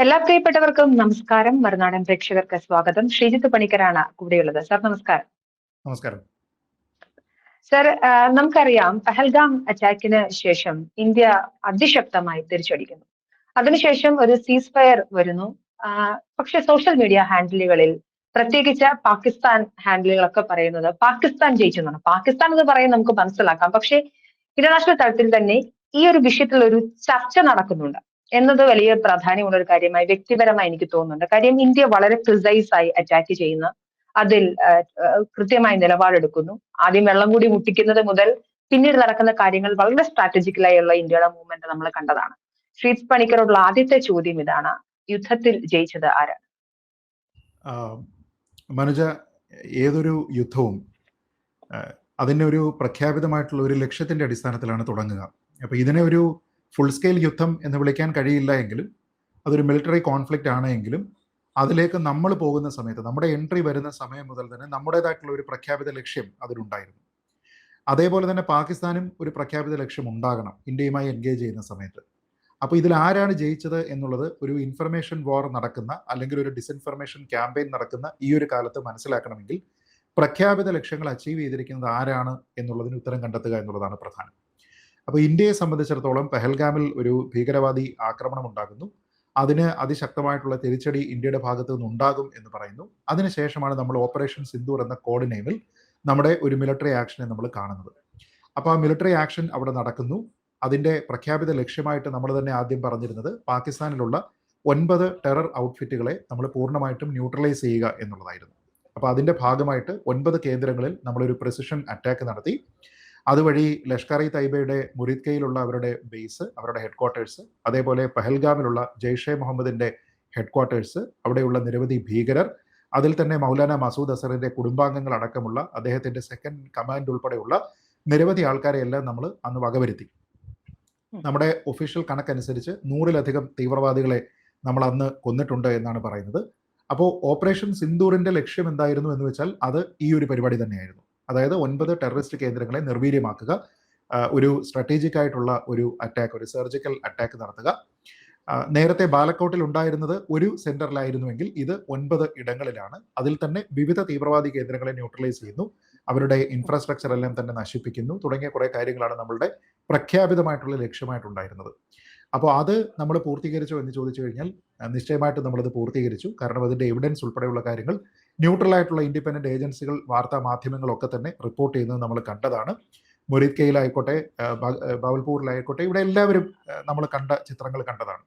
എല്ലാ പ്രിയപ്പെട്ടവർക്കും നമസ്കാരം. മറുനാടൻ പ്രേക്ഷകർക്ക് സ്വാഗതം. ശ്രീജിത്ത് പണിക്കരാണ് കൂടെയുള്ളത്. സാർ നമസ്കാരം. നമസ്കാരം. സർ, നമുക്കറിയാം പഹൽഗാം അറ്റാക്കിന് ശേഷം ഇന്ത്യ അതിശക്തമായി തിരിച്ചടിക്കുന്നു. അതിനുശേഷം ഒരു സീസ് ഫയർ വരുന്നു. പക്ഷെ സോഷ്യൽ മീഡിയ ഹാൻഡിലുകളിൽ പ്രത്യേകിച്ച് പാകിസ്ഥാൻ ഹാൻഡിലുകളൊക്കെ പറയുന്നത് പാകിസ്ഥാൻ ജയിച്ചു എന്നാണ്. പാകിസ്ഥാൻ എന്ന് പറയുന്നത് നമുക്ക് മനസ്സിലാക്കാം. പക്ഷെ ഇന്റർനാഷണൽ തലത്തിൽ തന്നെ ഈ ഒരു വിഷയത്തിൽ ഒരു ചർച്ച നടക്കുന്നുണ്ട് എന്നത് വലിയ പ്രാധാന്യമുള്ള ഒരു കാര്യമായി വ്യക്തിപരമായി എനിക്ക് തോന്നുന്നുണ്ട്. കാര്യം ഇന്ത്യ വളരെ പ്രിസൈസ് ആയി അറ്റാക്ക് ചെയ്യുന്ന അതിൽ കൃത്യമായി നിലപാടെടുക്കുന്നു. ആദ്യം വെള്ളം കൂടി മുട്ടിക്കുന്നത് മുതൽ പിന്നീട് നടക്കുന്ന കാര്യങ്ങൾ വളരെ സ്ട്രാറ്റജിക്കലായുള്ള ഇന്ത്യയുടെ മൂവ്മെന്റ് നമ്മൾ കണ്ടതാണ്. ശ്രീജിത്ത് പണിക്കരോടുള്ള ആദ്യത്തെ ചോദ്യം ഇതാണ്: യുദ്ധത്തിൽ ജയിച്ചത് ആരാണ്? മനുജ, ഏതൊരു യുദ്ധവും അതിനൊരു പ്രഖ്യാപിതമായിട്ടുള്ള ഒരു ലക്ഷ്യത്തിന്റെ അടിസ്ഥാനത്തിലാണ് തുടങ്ങുക. അപ്പോൾ ഇതിനെ ഒരു ഫുൾ സ്കെയിൽ യുദ്ധം എന്ന് വിളിക്കാൻ കഴിയില്ല എങ്കിലും അതൊരു മിലിറ്ററി കോൺഫ്ലിക്റ്റ് ആണ് എങ്കിലും അതിലേക്ക് നമ്മൾ പോകുന്ന സമയത്ത്, നമ്മുടെ എൻട്രി വരുന്ന സമയം മുതൽ തന്നെ നമ്മുടേതായിട്ടുള്ള ഒരു പ്രഖ്യാപിത ലക്ഷ്യം അതിലുണ്ടായിരുന്നു. അതേപോലെ തന്നെ പാകിസ്ഥാനും ഒരു പ്രഖ്യാപിത ലക്ഷ്യം ഉണ്ടാകണം ഇന്ത്യയുമായി എൻഗേജ് ചെയ്യുന്ന സമയത്ത്. അപ്പോൾ ഇതിൽ ആരാണ് ജയിച്ചത് എന്നുള്ളത് ഒരു ഇൻഫർമേഷൻ വാർ നടക്കുന്ന അല്ലെങ്കിൽ ഒരു ഡിസ്ഇൻഫർമേഷൻ ക്യാമ്പയിൻ നടക്കുന്ന ഈ ഒരു കാലത്ത് മനസ്സിലാക്കണമെങ്കിൽ പ്രഖ്യാപിത ലക്ഷ്യങ്ങൾ അച്ചീവ് ചെയ്തിരിക്കുന്നത് ആരാണ് എന്നുള്ളതിന് ഉത്തരം കണ്ടെത്തുക എന്നുള്ളതാണ് പ്രധാനം. അപ്പോൾ ഇന്ത്യയെ സംബന്ധിച്ചിടത്തോളം പെഹൽഗാമിൽ ഒരു ഭീകരവാദി ആക്രമണം ഉണ്ടാകുന്നു. അതിന് അതിശക്തമായിട്ടുള്ള തിരിച്ചടി ഇന്ത്യയുടെ ഭാഗത്തു നിന്നുണ്ടാകും എന്ന് പറയുന്നു. അതിനുശേഷമാണ് നമ്മൾ ഓപ്പറേഷൻ സിന്ദൂർ എന്ന കോഡ് നെയിമിൽ നമ്മുടെ ഒരു മിലിറ്ററി ആക്ഷനെ നമ്മൾ കാണുന്നത്. അപ്പോൾ ആ മിലിറ്ററി ആക്ഷൻ അവിടെ നടക്കുന്നു. അതിൻ്റെ പ്രഖ്യാപിത ലക്ഷ്യമായിട്ട് നമ്മൾ തന്നെ ആദ്യം പറഞ്ഞിരുന്നത് പാകിസ്ഥാനിലുള്ള 9 ടെറർ ഔട്ട്ഫിറ്റുകളെ നമ്മൾ പൂർണ്ണമായിട്ടും ന്യൂട്രലൈസ് ചെയ്യുക എന്നുള്ളതായിരുന്നു. അപ്പോൾ അതിൻ്റെ ഭാഗമായിട്ട് 9 കേന്ദ്രങ്ങളിൽ നമ്മളൊരു പ്രിസിഷൻ അറ്റാക്ക് നടത്തി. അതുവഴി ലഷ്കർ ഇ തൈബയുടെ മുറിദ്കയിലുള്ള അവരുടെ ബേസ്, അവരുടെ ഹെഡ്ക്വാർട്ടേഴ്സ്, അതേപോലെ പഹൽഗാമിലുള്ള ജെയ്ഷെ മുഹമ്മദിന്റെ ഹെഡ്ക്വാർട്ടേഴ്സ്, അവിടെയുള്ള നിരവധി ഭീകരർ, അതിൽ തന്നെ മൗലാന മസൂദ് അസറിന്റെ കുടുംബാംഗങ്ങൾ അടക്കമുള്ള അദ്ദേഹത്തിന്റെ സെക്കൻഡ് കമാൻഡ് ഉൾപ്പെടെയുള്ള നിരവധി ആൾക്കാരെ എല്ലാം നമ്മൾ അന്ന് വകവരുത്തി. നമ്മുടെ ഒഫീഷ്യൽ കണക്കനുസരിച്ച് 100-ലധികം തീവ്രവാദികളെ നമ്മൾ അന്ന് കൊന്നിട്ടുണ്ട് എന്നാണ് പറയുന്നത്. അപ്പോൾ ഓപ്പറേഷൻ സിന്ദൂറിന്റെ ലക്ഷ്യം എന്തായിരുന്നു എന്ന് വെച്ചാൽ അത് ഈ ഒരു പരിപാടി തന്നെയായിരുന്നു. അതായത് 9 ടെററിസ്റ്റ് കേന്ദ്രങ്ങളെ നിർവീര്യമാക്കുക, ഒരു സ്ട്രാറ്റജിക് ആയിട്ടുള്ള ഒരു അറ്റാക്ക്, ഒരു സർജിക്കൽ അറ്റാക്ക് നടത്തുക. നേരത്തെ ബാലക്കോട്ടിൽ ഉണ്ടായിരുന്നത് ഒരു സെന്ററിലായിരുന്നുവെങ്കിൽ ഇത് 9 ഇടങ്ങളിലാണ്. അതിൽ തന്നെ വിവിധ തീവ്രവാദി കേന്ദ്രങ്ങളെ ന്യൂട്രലൈസ് ചെയ്യുന്നു, അവരുടെ ഇൻഫ്രാസ്ട്രക്ചർ എല്ലാം തന്നെ നശിപ്പിക്കുന്നു തുടങ്ങിയ കുറേ കാര്യങ്ങളാണ് നമ്മളുടെ പ്രഖ്യാപിതമായിട്ടുള്ള ലക്ഷ്യമായിട്ടുണ്ടായിരുന്നത്. അപ്പോൾ അത് നമ്മൾ പൂർത്തീകരിച്ചോ എന്ന് ചോദിച്ചു കഴിഞ്ഞാൽ നിശ്ചയമായിട്ടും നമ്മളത് പൂർത്തീകരിച്ചു. കാരണം അതിൻ്റെ എവിഡൻസ് ഉൾപ്പെടെയുള്ള കാര്യങ്ങൾ ന്യൂട്രലായിട്ടുള്ള ഇൻഡിപെൻഡന്റ് ഏജൻസികൾ, വാർത്താ മാധ്യമങ്ങളൊക്കെ തന്നെ റിപ്പോർട്ട് ചെയ്യുന്നത് നമ്മൾ കണ്ടതാണ്. മുരീദ്കയിലായിക്കോട്ടെ, ബാവൽപൂരിലായിക്കോട്ടെ, ഇവിടെ എല്ലാവരും നമ്മൾ കണ്ട ചിത്രങ്ങൾ കണ്ടതാണ്.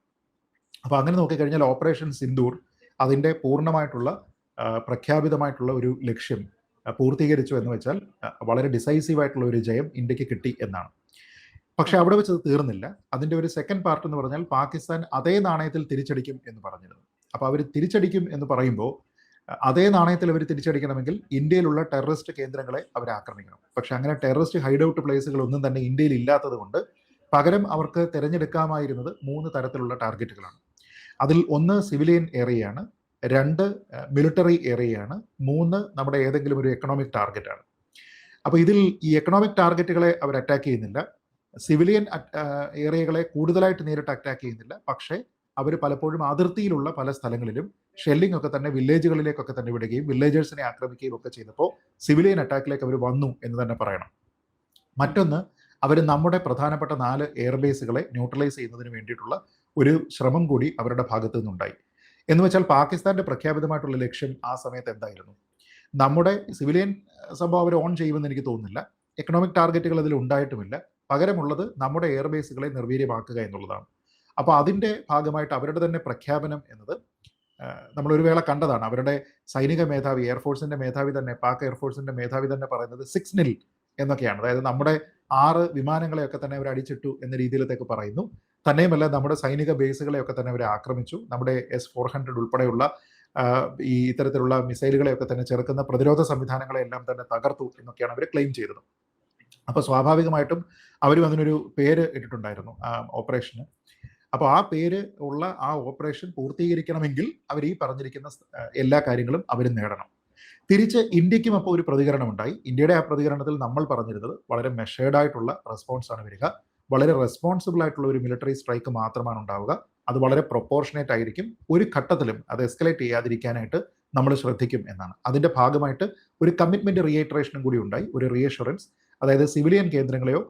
അപ്പോൾ അങ്ങനെ നോക്കിക്കഴിഞ്ഞാൽ ഓപ്പറേഷൻ സിന്ദൂർ അതിൻ്റെ പൂർണ്ണമായിട്ടുള്ള പ്രഖ്യാപിതമായിട്ടുള്ള ഒരു ലക്ഷ്യം പൂർത്തീകരിച്ചു എന്ന് വെച്ചാൽ വളരെ ഡിസൈസീവായിട്ടുള്ള ഒരു ജയം ഇന്ത്യക്ക് കിട്ടി എന്നാണ്. പക്ഷെ അവിടെ വെച്ച് തീർന്നില്ല. അതിൻ്റെ ഒരു സെക്കൻഡ് പാർട്ട് എന്ന് പറഞ്ഞാൽ പാകിസ്ഥാൻ അതേ നാണയത്തിൽ തിരിച്ചടിക്കും എന്ന് പറഞ്ഞിരുന്നു. അപ്പോൾ അവർ തിരിച്ചടിക്കും എന്ന് പറയുമ്പോൾ അതേ നാണയത്തിൽ അവർ തിരിച്ചടിക്കണമെങ്കിൽ ഇന്ത്യയിലുള്ള ടെററിസ്റ്റ് കേന്ദ്രങ്ങളെ അവർ ആക്രമിക്കണം. പക്ഷെ അങ്ങനെ ടെററിസ്റ്റ് ഹൈഡൌട്ട് പ്ലേസുകൾ ഒന്നും തന്നെ ഇന്ത്യയിൽ ഇല്ലാത്തത് കൊണ്ട് പകരം അവർക്ക് തിരഞ്ഞെടുക്കാമായിരുന്നത് 3 തരത്തിലുള്ള ടാർഗറ്റുകളാണ്. അതിൽ 1 സിവിലിയൻ ഏരിയയാണ്, 2 മിലിറ്ററി ഏരിയയാണ്, 3 നമ്മുടെ ഏതെങ്കിലും ഒരു എക്കണോമിക് ടാർഗറ്റാണ്. അപ്പോൾ ഇതിൽ ഈ എക്കണോമിക് ടാർഗറ്റുകളെ അവർ അറ്റാക്ക് ചെയ്യുന്നില്ല, സിവിലിയൻ ഏരിയകളെ കൂടുതലായിട്ട് നേരിട്ട് അറ്റാക്ക് ചെയ്യുന്നില്ല. പക്ഷേ അവർ പലപ്പോഴും അതിർത്തിയിലുള്ള പല സ്ഥലങ്ങളിലും ഷെല്ലിംഗ് ഒക്കെ തന്നെ വില്ലേജുകളിലേക്കൊക്കെ തന്നെ വിടുകയും വില്ലേജേഴ്സിനെ ആക്രമിക്കുകയും ഒക്കെ ചെയ്തപ്പോൾ സിവിലിയൻ അറ്റാക്കിലേക്ക് അവർ വന്നു എന്ന് തന്നെ പറയണം. മറ്റൊന്ന്, അവർ നമ്മുടെ പ്രധാനപ്പെട്ട 4 എയർബേസുകളെ ന്യൂട്രലൈസ് ചെയ്യുന്നതിന് വേണ്ടിയിട്ടുള്ള ഒരു ശ്രമം കൂടി അവരുടെ ഭാഗത്തു നിന്നുണ്ടായി. എന്ന് വെച്ചാൽ പാകിസ്ഥാന്റെ പ്രഖ്യാപിതമായിട്ടുള്ള ലക്ഷ്യം ആ സമയത്ത് എന്തായിരുന്നു? നമ്മുടെ സിവിലിയൻ സംഭവം അവർ ഓൺ ചെയ്യുമെന്ന് എനിക്ക് തോന്നുന്നില്ല. എക്കണോമിക് ടാർഗറ്റുകൾ അതിൽ ഉണ്ടായിട്ടുമില്ല. പകരമുള്ളത് നമ്മുടെ എയർബേസുകളെ നിർവീര്യമാക്കുക എന്നുള്ളതാണ്. അപ്പോൾ അതിൻ്റെ ഭാഗമായിട്ട് അവരുടെ തന്നെ പ്രഖ്യാപനം എന്നത് നമ്മളൊരു വേള കണ്ടതാണ്. അവരുടെ സൈനിക മേധാവി, എയർഫോഴ്സിന്റെ മേധാവി തന്നെ, പാക് എയർഫോഴ്സിന്റെ മേധാവി തന്നെ പറയുന്നത് 6 എന്നൊക്കെയാണ്. അതായത് നമ്മുടെ 6 വിമാനങ്ങളെയൊക്കെ തന്നെ അവർ അടിച്ചിട്ടു എന്ന രീതിയിലത്തേക്ക് പറയുന്നു. തന്നെയുമല്ല നമ്മുടെ സൈനിക ബേസുകളെയൊക്കെ തന്നെ അവർ ആക്രമിച്ചു, നമ്മുടെ S-400 ഉൾപ്പെടെയുള്ള ഈ ഇത്തരത്തിലുള്ള മിസൈലുകളെയൊക്കെ തന്നെ ചെറുക്കുന്ന പ്രതിരോധ സംവിധാനങ്ങളെല്ലാം തന്നെ തകർത്തു എന്നൊക്കെയാണ് അവർ ക്ലെയിം ചെയ്തത്. അപ്പോൾ സ്വാഭാവികമായിട്ടും അവരും അതിനൊരു പേര് ഇട്ടിട്ടുണ്ടായിരുന്നു ഓപ്പറേഷന്. അപ്പോൾ ആ പേര് ഉള്ള ആ ഓപ്പറേഷൻ പൂർത്തീകരിക്കണമെങ്കിൽ അവർ ഈ പറഞ്ഞിരിക്കുന്ന എല്ലാ കാര്യങ്ങളും അവർ നേടണം. തിരിച്ച് ഇന്ത്യക്കും അപ്പോൾ ഒരു പ്രതികരണം ഉണ്ടായി. ഇന്ത്യയുടെ ആ പ്രതികരണത്തിൽ നമ്മൾ പറഞ്ഞിരുന്നത് വളരെ മെഷേർഡ് ആയിട്ടുള്ള റെസ്പോൺസ് ആണ് വരിക, വളരെ റെസ്പോൺസിബിൾ ആയിട്ടുള്ള ഒരു മിലിറ്ററി സ്ട്രൈക്ക് മാത്രമാണ് ഉണ്ടാവുക, അത് വളരെ പ്രൊപ്പോർഷനേറ്റ് ആയിരിക്കും. ഒരു ഘട്ടത്തിലും അത് എസ്കലേറ്റ് ചെയ്യാതിരിക്കാനായിട്ട് നമ്മൾ ശ്രദ്ധിക്കും എന്നാണ്. അതിന്റെ ഭാഗമായിട്ട് ഒരു കമ്മിറ്റ്മെന്റ് റീഇറ്ററേഷനും കൂടി ഉണ്ടായി, ഒരു റീഅഷുറൻസ്. അതായത് സിവിലിയൻ കേന്ദ്രങ്ങളെയോ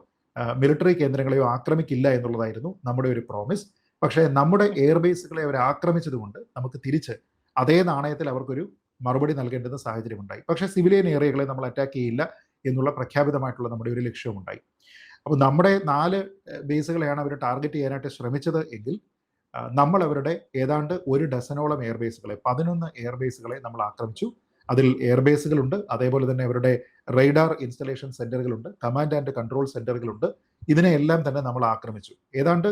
മിലിറ്ററി കേന്ദ്രങ്ങളെയോ ആക്രമിക്കില്ല എന്നുള്ളതായിരുന്നു നമ്മുടെ ഒരു പ്രോമിസ്. പക്ഷേ നമ്മുടെ എയർബേസുകളെ അവർ ആക്രമിച്ചതുകൊണ്ട് നമുക്ക് തിരിച്ച് അതേ നാണയത്തിൽ അവർക്കൊരു മറുപടി നൽകേണ്ടുന്ന സാഹചര്യമുണ്ടായി. പക്ഷേ സിവിലിയൻ ഏരിയകളെ നമ്മൾ അറ്റാക്ക് ചെയ്യില്ല എന്നുള്ള പ്രഖ്യാപിതമായിട്ടുള്ള നമ്മുടെ ഒരു ലക്ഷ്യമുണ്ടായി. അപ്പോൾ നമ്മുടെ 4 ബേസുകളെയാണ് അവർ ടാർഗറ്റ് ചെയ്യാനായിട്ട് ശ്രമിച്ചത് എങ്കിൽ നമ്മൾ അവരുടെ ഏതാണ്ട് 1 ഡസനോളം എയർബേസുകളെ 11 എയർബേസുകളെ നമ്മൾ ആക്രമിച്ചു. അതിൽ എയർബേസുകളുണ്ട്, അതേപോലെ തന്നെ അവരുടെ റേഡാർ ഇൻസ്റ്റലേഷൻ സെന്ററുകളുണ്ട്, കമാൻഡ് ആൻഡ് കൺട്രോൾ സെന്ററുകളുണ്ട്. ഇതിനെയെല്ലാം തന്നെ നമ്മൾ ആക്രമിച്ചു. ഏതാണ്ട്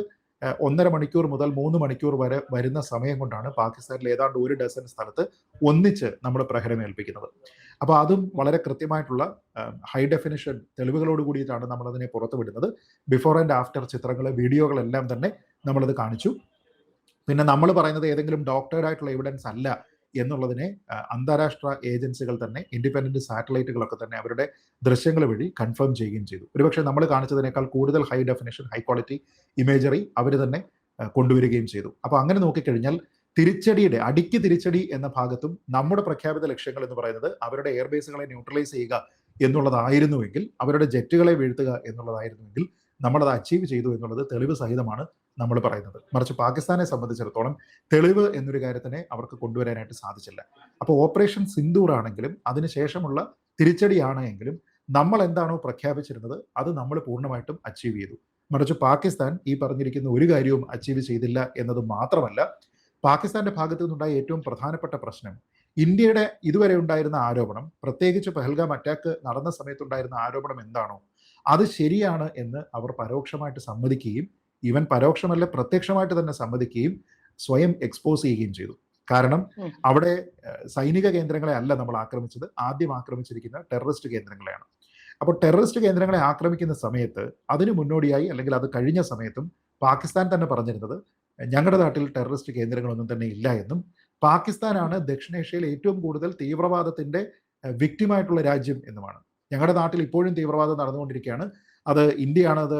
1.5 മണിക്കൂർ മുതൽ 3 മണിക്കൂർ വരെ വരുന്ന സമയം കൊണ്ടാണ് പാകിസ്ഥാനിൽ ഏതാണ്ട് 1 ഡസൻ സ്ഥലത്ത് ഒന്നിച്ച് നമ്മൾ പ്രഹരമേൽപ്പിക്കുന്നത്. അപ്പോൾ അതും വളരെ കൃത്യമായിട്ടുള്ള ഹൈ ഡെഫിനിഷൻ തെളിവുകളോട് കൂടിയിട്ടാണ് നമ്മൾ അതിനെ പുറത്തുവിടുന്നത്. ബിഫോർ ആൻഡ് ആഫ്റ്റർ ചിത്രങ്ങൾ, വീഡിയോകളെല്ലാം തന്നെ നമ്മളത് കാണിച്ചു. പിന്നെ നമ്മൾ പറയുന്നത് ഏതെങ്കിലും ഡോക്ടേഡ് ആയിട്ടുള്ള എവിഡൻസ് അല്ല എന്നുള്ളതിനെ അന്താരാഷ്ട്ര ഏജൻസികൾ തന്നെ, ഇൻഡിപെൻഡന്റ് സാറ്റലൈറ്റുകളൊക്കെ തന്നെ അവരുടെ ദൃശ്യങ്ങൾ വഴി കൺഫേം ചെയ്യുകയും ചെയ്തു. ഒരുപക്ഷെ നമ്മൾ കാണിച്ചതിനേക്കാൾ കൂടുതൽ high definition, high quality imagery അവർ തന്നെ കൊണ്ടുവരികയും ചെയ്തു. അപ്പോൾ അങ്ങനെ നോക്കിക്കഴിഞ്ഞാൽ അടിക്ക് തിരിച്ചടി എന്ന ഭാഗത്തും നമ്മുടെ പ്രഖ്യാപിത ലക്ഷ്യങ്ങൾ എന്ന് പറയുന്നത് അവരുടെ എയർബേസുകളെ ന്യൂട്രലൈസ് ചെയ്യുക എന്നുള്ളതായിരുന്നുവെങ്കിൽ, അവരുടെ ജെറ്റുകളെ വീഴ്ത്തുക എന്നുള്ളതായിരുന്നുവെങ്കിൽ നമ്മളത് അച്ചീവ് ചെയ്തു എന്നുള്ളത് തെളിവ് സഹിതമാണ് നമ്മൾ പറയുന്നത്. മറിച്ച് പാകിസ്ഥാനെ സംബന്ധിച്ചിടത്തോളം തെളിവ് എന്നൊരു കാര്യത്തിനെ അവർക്ക് കൊണ്ടുവരാനായിട്ട് സാധിച്ചില്ല. അപ്പോൾ ഓപ്പറേഷൻ സിന്ദൂർ ആണെങ്കിലും അതിനുശേഷമുള്ള തിരിച്ചടിയാണ് എങ്കിലും നമ്മൾ എന്താണോ പ്രഖ്യാപിച്ചിരുന്നത് അത് നമ്മൾ പൂർണ്ണമായിട്ടും അച്ചീവ് ചെയ്തു. മറിച്ച് പാകിസ്ഥാൻ ഈ പറഞ്ഞിരിക്കുന്ന ഒരു കാര്യവും അച്ചീവ് ചെയ്തില്ല എന്നത് മാത്രമല്ല, പാകിസ്ഥാന്റെ ഭാഗത്തു നിന്നുണ്ടായ ഏറ്റവും പ്രധാനപ്പെട്ട പ്രശ്നം, ഇന്ത്യയുടെ ഇതുവരെ ഉണ്ടായിരുന്ന ആരോപണം, പ്രത്യേകിച്ച് പഹൽഗാം അറ്റാക്ക് നടന്ന സമയത്തുണ്ടായിരുന്ന ആരോപണം എന്താണോ അത് ശരിയാണ് എന്ന് അവർ പരോക്ഷമായിട്ട് സമ്മതിക്കുകയും, ഈവൻ പരോക്ഷമല്ല പ്രത്യക്ഷമായിട്ട് തന്നെ സമ്മതിക്കുകയും സ്വയം എക്സ്പോസ് ചെയ്യുകയും ചെയ്തു. കാരണം അവിടെ സൈനിക കേന്ദ്രങ്ങളെ അല്ല നമ്മൾ ആക്രമിച്ചത്, ആദ്യം ആക്രമിച്ചിരിക്കുന്ന ടെററിസ്റ്റ് കേന്ദ്രങ്ങളെയാണ്. അപ്പോൾ ടെററിസ്റ്റ് കേന്ദ്രങ്ങളെ ആക്രമിക്കുന്ന സമയത്ത് അതിന് മുന്നോടിയായി അല്ലെങ്കിൽ അത് കഴിഞ്ഞ സമയത്തും പാകിസ്ഥാൻ തന്നെ പറഞ്ഞിരുന്നത് ഞങ്ങളുടെ നാട്ടിൽ ടെററിസ്റ്റ് കേന്ദ്രങ്ങളൊന്നും തന്നെ ഇല്ല എന്നും, പാകിസ്ഥാനാണ് ദക്ഷിണേഷ്യയിൽ ഏറ്റവും കൂടുതൽ തീവ്രവാദത്തിന്റെ വിക്ടിമായിട്ടുള്ള രാജ്യം എന്നുമാണ്. ഞങ്ങളുടെ നാട്ടിൽ ഇപ്പോഴും തീവ്രവാദം നടന്നുകൊണ്ടിരിക്കുകയാണ്, അത് ഇന്ത്യയാണ് അത്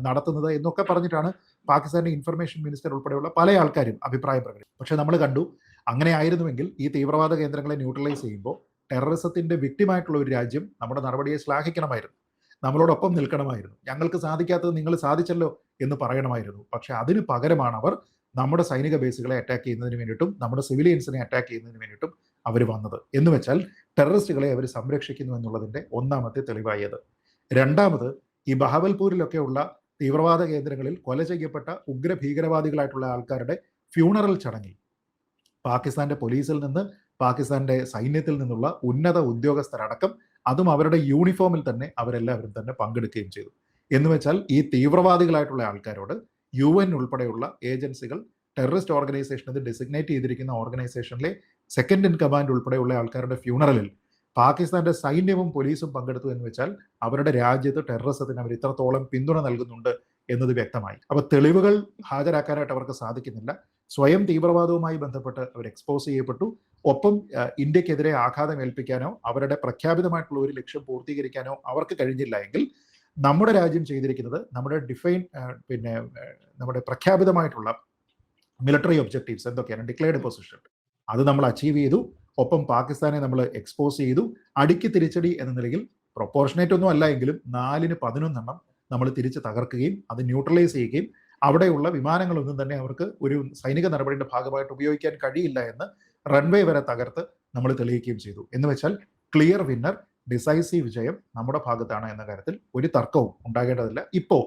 നടത്തുന്നത് എന്നൊക്കെ പറഞ്ഞിട്ടാണ് പാകിസ്ഥാന്റെ ഇൻഫർമേഷൻ മിനിസ്റ്റർ ഉൾപ്പെടെയുള്ള പല ആൾക്കാരും അഭിപ്രായം പ്രകടിപ്പിച്ചത്. പക്ഷെ നമ്മൾ കണ്ടു, അങ്ങനെ ആയിരുന്നുവെങ്കിൽ ഈ തീവ്രവാദ കേന്ദ്രങ്ങളെ ന്യൂട്രലൈസ് ചെയ്യുമ്പോൾ ടെററിസത്തിന്റെ വിക്ടിമായിട്ടുള്ള ഒരു രാജ്യം നമ്മുടെ നടപടിയെ ശ്ലാഘിക്കണമായിരുന്നു, നമ്മളോടൊപ്പം നിൽക്കണമായിരുന്നു, ഞങ്ങൾക്ക് സാധിക്കാത്തത് നിങ്ങൾ സാധിച്ചല്ലോ എന്ന് പറയണമായിരുന്നു. പക്ഷെ അതിന് പകരമാണ് അവർ നമ്മുടെ സൈനിക ബേസുകളെ അറ്റാക്ക് ചെയ്യുന്നതിന് വേണ്ടിയിട്ടും നമ്മുടെ സിവിലിയൻസിനെ അറ്റാക്ക് ചെയ്യുന്നതിന് വേണ്ടിയിട്ടും അവർ വന്നത്. എന്ന് വെച്ചാൽ ടെററിസ്റ്റുകളെ അവർ സംരക്ഷിക്കുന്നു എന്നുള്ളതിന്റെ ഒന്നാമത്തെ തെളിവായത്. രണ്ടാമത്, ഈ ബഹവൽപൂരിലൊക്കെ ഉള്ള തീവ്രവാദ കേന്ദ്രങ്ങളിൽ കൊല ചെയ്യപ്പെട്ട ഉഗ്ര ഭീകരവാദികളായിട്ടുള്ള ആൾക്കാരുടെ ഫ്യൂണറൽ ചടങ്ങിൽ പാകിസ്ഥാന്റെ പോലീസിൽ നിന്ന്, പാകിസ്ഥാന്റെ സൈന്യത്തിൽ നിന്നുള്ള ഉന്നത ഉദ്യോഗസ്ഥരടക്കം, അതും അവരുടെ യൂണിഫോമിൽ തന്നെ അവരെല്ലാവരും തന്നെ പങ്കെടുക്കുകയും ചെയ്തു. എന്ന് വെച്ചാൽ ഈ തീവ്രവാദികളായിട്ടുള്ള ആൾക്കാരോട് UN ഉൾപ്പെടെയുള്ള ഏജൻസികൾ, ടെററിസ്റ്റ് ഓർഗനൈസേഷൻ ഇത് ഡെസിഗ്നേറ്റ് ചെയ്തിരിക്കുന്ന ഓർഗനൈസേഷനിലെ സെക്കൻഡ് ഇൻ കമാൻഡ് ഉൾപ്പെടെയുള്ള ആൾക്കാരുടെ ഫ്യൂണറലിൽ പാകിസ്ഥാന്റെ സൈന്യവും പോലീസും പങ്കെടുത്തു എന്ന് വെച്ചാൽ അവരുടെ രാജ്യത്ത് ടെററിസത്തിന് അവർ ഇത്രത്തോളം പിന്തുണ നൽകുന്നുണ്ട് എന്നത് വ്യക്തമായി. അപ്പൊ തെളിവുകൾ ഹാജരാക്കാനായിട്ട് അവർക്ക് സാധിക്കുന്നില്ല. സ്വയം തീവ്രവാദവുമായി ബന്ധപ്പെട്ട് അവർ എക്സ്പോസ് ചെയ്യപ്പെട്ടു. ഒപ്പം ഇന്ത്യക്കെതിരെ ആഘാതം ഏൽപ്പിക്കാനോ അവരുടെ പ്രഖ്യാപിതമായിട്ടുള്ള ഒരു ലക്ഷ്യം പൂർത്തീകരിക്കാനോ അവർക്ക് കഴിഞ്ഞില്ല എങ്കിൽ നമ്മുടെ രാജ്യം ചെയ്തിരിക്കുന്നത് നമ്മുടെ പ്രഖ്യാപിതമായിട്ടുള്ള മിലിറ്ററി ഒബ്ജക്റ്റീവ്സ് എന്തൊക്കെയാണ്, ഡിക്ലെയർഡ് പൊസിഷൻ, അത് നമ്മൾ അച്ചീവ് ചെയ്തു. ഒപ്പം പാകിസ്ഥാനെ നമ്മൾ എക്സ്പോസ് ചെയ്തു. അടിക്ക് തിരിച്ചടി എന്ന നിലയിൽ പ്രൊപ്പോർഷനേറ്റ് ഒന്നും അല്ല എങ്കിലും 4ന് 11 നമ്മൾ തിരിച്ച് തകർക്കുകയും അത് ന്യൂട്രലൈസ് ചെയ്യുകയും അവിടെയുള്ള വിമാനങ്ങളൊന്നും തന്നെ അവർക്ക് ഒരു സൈനിക നടപടിയുടെ ഭാഗമായിട്ട് ഉപയോഗിക്കാൻ കഴിയില്ല എന്ന് റൺവേ വരെ തകർത്ത് നമ്മൾ തെളിയിക്കുകയും ചെയ്തു. എന്ന് വെച്ചാൽ ക്ലിയർ വിന്നർ, ഡിസൈസീവ് വിജയം നമ്മുടെ ഭാഗത്താണ് എന്ന കാര്യത്തിൽ ഒരു തർക്കവും ഉണ്ടാകേണ്ടതില്ല. ഇപ്പോൾ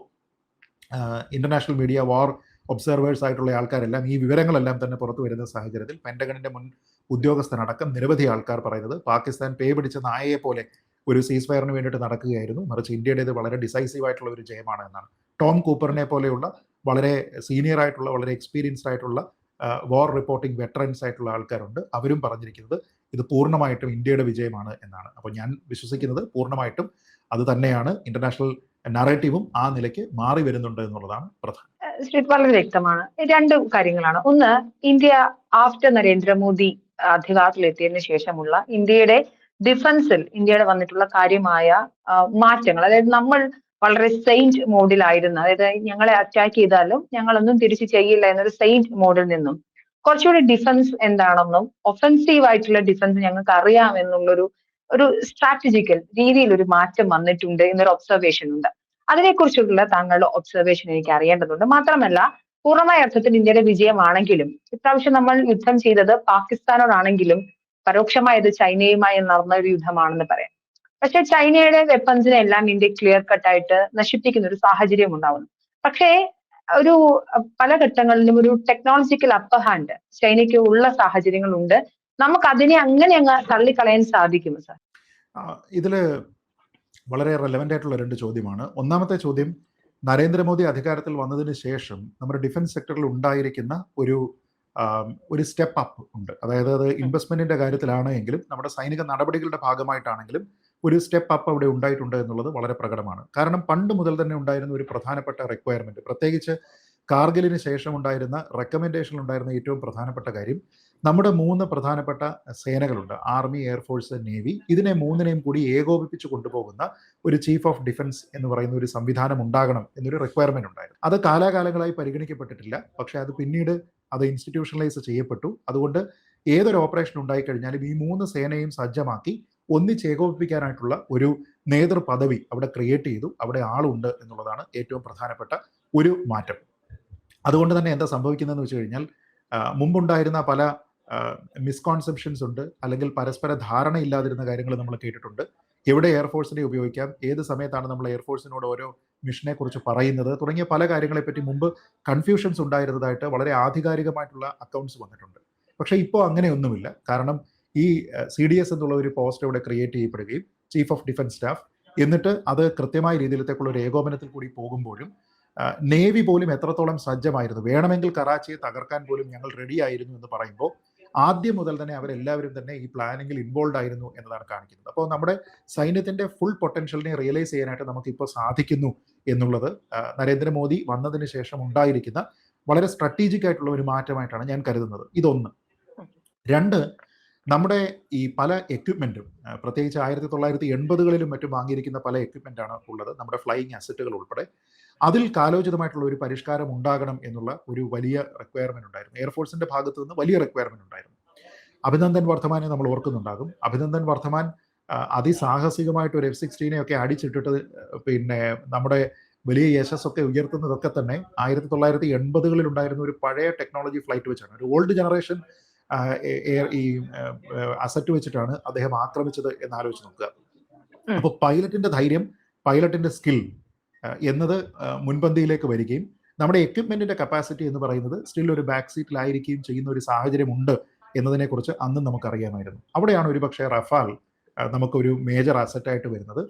ഇന്റർനാഷണൽ മീഡിയ, വാർ ഒബ്സർവേഴ്സ് ആയിട്ടുള്ള ആൾക്കാരെല്ലാം ഈ വിവരങ്ങളെല്ലാം തന്നെ പുറത്തു വരുന്ന സാഹചര്യത്തിൽ പെന്റഗണിന്റെ മുൻ ഉദ്യോഗസ്ഥനടക്കം നിരവധി ആൾക്കാർ പറയുന്നത് പാകിസ്ഥാൻ പേ പിടിച്ച നായയെ പോലെ ഒരു സീസ് ഫയറിന് വേണ്ടിയിട്ട് നടക്കുകയായിരുന്നു, മറിച്ച് ഇന്ത്യയുടേത് വളരെ ഡിസൈസീവ് ആയിട്ടുള്ള ഒരു ജയമാണ് എന്നാണ്. ടോം കൂപ്പറിനെ പോലെയുള്ള വളരെ സീനിയർ ആയിട്ടുള്ള, വളരെ എക്സ്പീരിയൻസ്ഡ് ആയിട്ടുള്ള വാർ റിപ്പോർട്ടിംഗ് വെറ്ററൻസ് ആയിട്ടുള്ള ആൾക്കാരുണ്ട്. അവരും പറഞ്ഞിരിക്കുന്നത് ഇത് പൂർണ്ണമായിട്ടും ഇന്ത്യയുടെ വിജയമാണ് എന്നാണ്. അപ്പോൾ ഞാൻ വിശ്വസിക്കുന്നത് പൂർണ്ണമായിട്ടും അത് തന്നെയാണ്. ഇന്റർനാഷണൽ നറേറ്റീവും ആ നിലയ്ക്ക് മാറി വരുന്നുണ്ട് എന്നുള്ളതാണ് പ്രധാനം. ശ്രീത് വളരെ വ്യക്തമാണ്. 2 കാര്യങ്ങളാണ്. ഒന്ന്, ഇന്ത്യ ആഫ്റ്റർ നരേന്ദ്രമോദി അധികാരത്തിലെത്തിയതിനു ശേഷമുള്ള ഇന്ത്യയുടെ ഡിഫൻസിൽ ഇന്ത്യയുടെ വന്നിട്ടുള്ള കാര്യമായ മാറ്റങ്ങൾ, അതായത് നമ്മൾ വളരെ സെയിന്റ് മോഡിലായിരുന്നു. അതായത് ഞങ്ങളെ അറ്റാക്ക് ചെയ്താലും ഞങ്ങളൊന്നും തിരിച്ചു ചെയ്യില്ല എന്നൊരു സെയിന്റ് മോഡിൽ നിന്നും കുറച്ചുകൂടി ഡിഫൻസ് എന്താണെന്നും ഒഫൻസീവ് ആയിട്ടുള്ള ഡിഫൻസ് ഞങ്ങൾക്ക് അറിയാമെന്നുള്ളൊരു സ്ട്രാറ്റജിക്കൽ രീതിയിൽ ഒരു മാറ്റം വന്നിട്ടുണ്ട് എന്നൊരു ഒബ്സർവേഷൻ ഉണ്ട്. അതിനെക്കുറിച്ചുള്ള താങ്കളുടെ ഒബ്സർവേഷൻ എനിക്ക് അറിയേണ്ടതുണ്ട്. മാത്രമല്ല പൂർണ്ണമായ അർത്ഥത്തിൽ ഇന്ത്യയുടെ വിജയമാണെങ്കിലും ഇപ്രാവശ്യം നമ്മൾ യുദ്ധം ചെയ്തത് പാകിസ്ഥാനോടാണെങ്കിലും പരോക്ഷമായത് ചൈനയുമായി നടന്ന ഒരു യുദ്ധമാണെന്ന് പറയാം. പക്ഷെ ചൈനയുടെ വെപ്പൺസിനെ എല്ലാം ഇന്ത്യ ക്ലിയർ കട്ടായിട്ട് നശിപ്പിക്കുന്ന ഒരു സാഹചര്യം ഉണ്ടാവുന്നു. പക്ഷേ ഒരു പല ഘട്ടങ്ങളിലും ഒരു ടെക്നോളജിക്കൽ അപ്പർ ഹാൻഡ് ചൈനയ്ക്ക് ഉള്ള സാഹചര്യങ്ങളുണ്ട്. നമുക്ക് അതിനെ അങ്ങനെ അങ്ങ് തള്ളിക്കളയാൻ സാധിക്കുമോ സാർ? ഇതില് വളരെ റെലവൻ്റ് ആയിട്ടുള്ള 2 ചോദ്യമാണ്. ഒന്നാമത്തെ ചോദ്യം, നരേന്ദ്രമോദി അധികാരത്തിൽ വന്നതിന് ശേഷം നമ്മുടെ ഡിഫൻസ് സെക്ടറിൽ ഉണ്ടായിരിക്കുന്ന ഒരു സ്റ്റെപ്പ് അപ്പ് ഉണ്ട്. അതായത് അത് ഇൻവെസ്റ്റ്മെന്റിന്റെ കാര്യത്തിലാണ് എങ്കിലും നമ്മുടെ സൈനിക നടപടികളുടെ ഭാഗമായിട്ടാണെങ്കിലും ഒരു സ്റ്റെപ്പ് അപ്പ് അവിടെ ഉണ്ടായിട്ടുണ്ട് എന്നുള്ളത് വളരെ പ്രകടമാണ്. കാരണം പണ്ട് മുതൽ തന്നെ ഉണ്ടായിരുന്ന ഒരു പ്രധാനപ്പെട്ട റിക്വയർമെന്റ്, പ്രത്യേകിച്ച് കാർഗിലിന് ശേഷം ഉണ്ടായിരുന്ന റെക്കമെൻഡേഷനിൽ ഉണ്ടായിരുന്ന ഏറ്റവും പ്രധാനപ്പെട്ട കാര്യം, നമ്മുടെ 3 പ്രധാനപ്പെട്ട സേനകളുണ്ട്, ആർമി, എയർഫോഴ്സ്, നേവി. ഇതിനെ 3നെയും കൂടി ഏകോപിപ്പിച്ച് കൊണ്ടുപോകുന്ന ഒരു ചീഫ് ഓഫ് ഡിഫൻസ് എന്ന് പറയുന്ന ഒരു സംവിധാനം ഉണ്ടാകണം എന്നൊരു റിക്വയർമെന്റ് ഉണ്ടായിരുന്നു. അത് കാലാകാലങ്ങളായി പരിഗണിക്കപ്പെട്ടിട്ടില്ല. പക്ഷേ അത് പിന്നീട് അത് ഇൻസ്റ്റിറ്റ്യൂഷണലൈസ് ചെയ്യപ്പെട്ടു. അതുകൊണ്ട് ഏതൊരു ഓപ്പറേഷൻ ഉണ്ടായിക്കഴിഞ്ഞാലും ഈ 3 സേനയും സജ്ജമാക്കി ഒന്നിച്ച് ഏകോപിപ്പിക്കാനായിട്ടുള്ള ഒരു നേതൃ പദവി അവിടെ ക്രിയേറ്റ് ചെയ്തു. അവിടെ ആളുണ്ട് എന്നുള്ളതാണ് ഏറ്റവും പ്രധാനപ്പെട്ട ഒരു മാറ്റം. അതുകൊണ്ട് തന്നെ എന്താ സംഭവിക്കുന്നതെന്ന് വെച്ച് കഴിഞ്ഞാൽ, മുമ്പുണ്ടായിരുന്ന പല മിസ്കോൺസെപ്ഷൻസ് ഉണ്ട്, അല്ലെങ്കിൽ പരസ്പര ധാരണയില്ലാതിരുന്ന കാര്യങ്ങൾ നമ്മൾ കേട്ടിട്ടുണ്ട്. എവിടെ എയർഫോഴ്സിനെ ഉപയോഗിക്കാം, ഏത് സമയത്താണ് നമ്മൾ എയർഫോഴ്സിനോട് ഓരോ മിഷനെ കുറിച്ച് പറയുന്നത്, തുടങ്ങിയ പല കാര്യങ്ങളെപ്പറ്റി മുമ്പ് കൺഫ്യൂഷൻസ് ഉണ്ടായിരുന്നതായിട്ട് വളരെ ആധികാരികമായിട്ടുള്ള അക്കൗണ്ട്സ് വന്നിട്ടുണ്ട്. പക്ഷേ ഇപ്പോൾ അങ്ങനെയൊന്നുമില്ല. കാരണം ഈ CDS എന്നുള്ള ഒരു പോസ്റ്റ് ഇവിടെ ക്രിയേറ്റ് ചെയ്യപ്പെടുകയും ചീഫ് ഓഫ് ഡിഫൻസ് സ്റ്റാഫ്, എന്നിട്ട് അത് കൃത്യമായ രീതിയിലത്തേക്കുള്ള ഒരു ഏകോപനത്തിൽ കൂടി പോകുമ്പോഴും നേവി പോലും എത്രത്തോളം സജ്ജമായിരുന്നു, വേണമെങ്കിൽ കറാച്ചിയെ തകർക്കാൻ പോലും ഞങ്ങൾ റെഡി ആയിരുന്നു എന്ന് പറയുമ്പോൾ ആദ്യം മുതൽ തന്നെ അവരെല്ലാവരും തന്നെ ഈ പ്ലാനിങ്ങിൽ ഇൻവോൾവ് ആയിരുന്നു എന്നതാണ് കാണിക്കുന്നത്. അപ്പോൾ നമ്മുടെ സൈന്യത്തിന്റെ ഫുൾ പൊട്ടൻഷ്യലിനെ റിയലൈസ് ചെയ്യാനായിട്ട് നമുക്കിപ്പോൾ സാധിക്കുന്നു എന്നുള്ളത് നരേന്ദ്രമോദി വന്നതിന് ശേഷം ഉണ്ടായിരിക്കുന്ന വളരെ സ്ട്രാറ്റജിക് ആയിട്ടുള്ള ഒരു മാറ്റമായിട്ടാണ് ഞാൻ കരുതുന്നത്. ഇതൊന്ന്. 2, നമ്മുടെ ഈ പല എക്വിപ്മെന്റും, പ്രത്യേകിച്ച് 1980കളിലും മറ്റും വാങ്ങിയിരിക്കുന്ന പല എക്വിപ്മെന്റാണ് ഉള്ളത്, നമ്മുടെ ഫ്ലൈയിങ് അസറ്റുകൾ ഉൾപ്പെടെ. അതിൽ കാലോചിതമായിട്ടുള്ള ഒരു പരിഷ്കാരം ഉണ്ടാകണം എന്നുള്ള ഒരു വലിയ റിക്വയർമെന്റ് ഉണ്ടായിരുന്നു. എയർഫോഴ്സിന്റെ ഭാഗത്തു നിന്ന് വലിയ റിക്വയർമെന്റ് ഉണ്ടായിരുന്നു. അഭിനന്ദൻ വർദ്ധമാനെ നമ്മൾ ഓർക്കുന്നുണ്ടാകും. അഭിനന്ദൻ വർദ്ധമാൻ അതിസാഹസികമായിട്ട് ഒരു F-16 ഒക്കെ അടിച്ചിട്ടിട്ട് പിന്നെ നമ്മുടെ വലിയ യശസ്സൊക്കെ ഉയർത്തുന്നതൊക്കെ തന്നെ 1980കളിൽ ഉണ്ടായിരുന്ന ഒരു പഴയ ടെക്നോളജി ഫ്ലൈറ്റ് വെച്ചാണ്, ഒരു ഓൾഡ് ജനറേഷൻ ഈ അസറ്റ് വെച്ചിട്ടാണ് അദ്ദേഹം ആക്രമിച്ചത് എന്നാലോചിച്ച് നോക്കുക. അപ്പോൾ പൈലറ്റിന്റെ ധൈര്യം, പൈലറ്റിന്റെ സ്കിൽ എന്നത് മുൻപന്തിയിലേക്ക് വരികയും നമ്മുടെ എക്വിപ്മെന്റിന്റെ കപ്പാസിറ്റി എന്ന് പറയുന്നത് സ്റ്റിൽ ഒരു ബാക്ക് സീറ്റിലായിരിക്കുകയും ചെയ്യുന്ന ഒരു സാഹചര്യം ഉണ്ട് എന്നതിനെക്കുറിച്ച് അന്നും നമുക്കറിയാമായിരുന്നു. അവിടെയാണ് ഒരുപക്ഷെ റഫാൽ നമുക്കൊരു മേജർ അസറ്റായിട്ട് വരുന്നത്.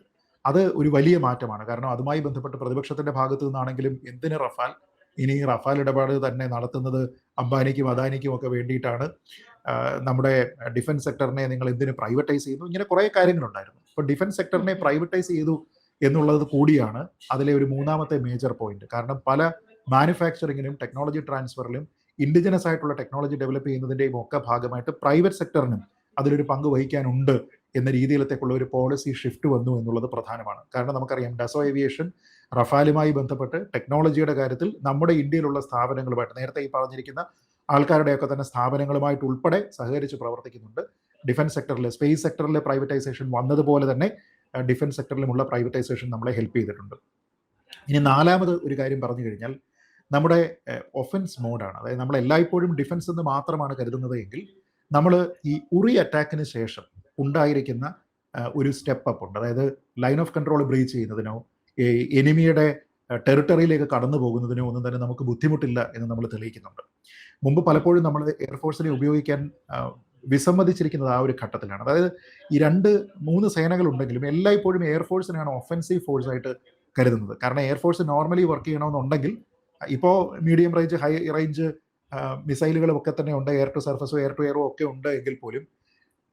അത് ഒരു വലിയ മാറ്റമാണ്. കാരണം അതുമായി ബന്ധപ്പെട്ട് പ്രതിപക്ഷത്തിന്റെ ഭാഗത്തു നിന്നാണെങ്കിലും എന്തിന് റഫാൽ, ഇനി റഫാൽ ഇടപാട് തന്നെ നടത്തുന്നത് അംബാനിക്കും അദാനിക്കും ഒക്കെ വേണ്ടിയിട്ടാണ്, നമ്മുടെ ഡിഫൻസ് സെക്ടറിനെ നിങ്ങൾ എന്തിന് പ്രൈവറ്റൈസ് ചെയ്യുന്നു, ഇങ്ങനെ കുറേ കാര്യങ്ങളുണ്ടായിരുന്നു. അപ്പോൾ ഡിഫൻസ് സെക്ടറിനെ പ്രൈവറ്റൈസ് ചെയ്തു എന്നുള്ളത് കൂടിയാണ് അതിലെ ഒരു 3ാമത്തെ മേജർ പോയിന്റ്. കാരണം പല മാനുഫാക്ചറിങ്ങിനും ടെക്നോളജി ട്രാൻസ്ഫറിലും ഇൻഡിജിനസ് ആയിട്ടുള്ള ടെക്നോളജി ഡെവലപ്പ് ചെയ്യുന്നതിൻ്റെയും ഒക്കെ ഭാഗമായിട്ട് പ്രൈവറ്റ് സെക്ടറിനും അതിലൊരു പങ്ക് വഹിക്കാനുണ്ട് എന്ന രീതിയിലത്തേക്കുള്ള ഒരു പോളിസി ഷിഫ്റ്റ് വന്നു എന്നുള്ളത് പ്രധാനമാണ്. കാരണം നമുക്കറിയാം ഡസോ ഏവിയേഷൻ റഫാലുമായി ബന്ധപ്പെട്ട് ടെക്നോളജിയുടെ കാര്യത്തിൽ നമ്മുടെ ഇന്ത്യയിലുള്ള സ്ഥാപനങ്ങളുമായിട്ട്, നേരത്തെ ഈ പറഞ്ഞിരിക്കുന്ന ആൾക്കാരുടെയൊക്കെ തന്നെ സ്ഥാപനങ്ങളുമായിട്ട് ഉൾപ്പെടെ സഹകരിച്ച് പ്രവർത്തിക്കുന്നുണ്ട്. ഡിഫൻസ് സെക്ടറിലെ, സ്പേസ് സെക്ടറിലെ പ്രൈവറ്റൈസേഷൻ വന്നതുപോലെ തന്നെ ഡിഫൻസ് സെക്ടറിലുമുള്ള പ്രൈവറ്റൈസേഷൻ നമ്മളെ ഹെൽപ്പ് ചെയ്തിട്ടുണ്ട്. ഇനി 4ാമത് ഒരു കാര്യം പറഞ്ഞു കഴിഞ്ഞാൽ നമ്മുടെ ഒഫൻസ് മോഡാണ്. അതായത് നമ്മൾ എല്ലായ്പ്പോഴും ഡിഫൻസ് എന്ന് മാത്രമാണ് കരുതുന്നത് എങ്കിൽ നമ്മൾ ഈ ഉറി അറ്റാക്കിന് ശേഷം ഉണ്ടായിരിക്കുന്ന ഒരു സ്റ്റെപ്പ് അപ്പ് ഉണ്ട്. അതായത് ലൈൻ ഓഫ് കൺട്രോൾ ബ്രീച്ച് ചെയ്യുന്നതിനോ എനിമിയുടെ ടെറിട്ടറിയിലേക്ക് കടന്നു പോകുന്നതിനോ ഒന്നും തന്നെ നമുക്ക് ബുദ്ധിമുട്ടില്ല എന്ന് നമ്മൾ തെളിയിക്കുന്നുണ്ട്. മുമ്പ് പലപ്പോഴും നമ്മൾ എയർഫോഴ്സിനെ ഉപയോഗിക്കാൻ വിസമ്മതിച്ചിരിക്കുന്നത് ആ ഒരു ഘട്ടത്തിലാണ്. അതായത് ഈ 2-3 സേനകൾ ഉണ്ടെങ്കിലും എല്ലായ്പ്പോഴും എയർഫോഴ്സിനെയാണ് ഒഫൻസീവ് ഫോഴ്സ് ആയിട്ട് കരുതുന്നത്. കാരണം എയർഫോഴ്സ് നോർമലി വർക്ക് ചെയ്യണമെന്നുണ്ടെങ്കിൽ ഇപ്പോൾ മീഡിയം റേഞ്ച്, ഹൈ റേഞ്ച് മിസൈലുകളും ഒക്കെ തന്നെ ഉണ്ട്, എയർ ടു സർഫസോ എയർ ടു എയറോ ഒക്കെ ഉണ്ട് എങ്കിൽ പോലും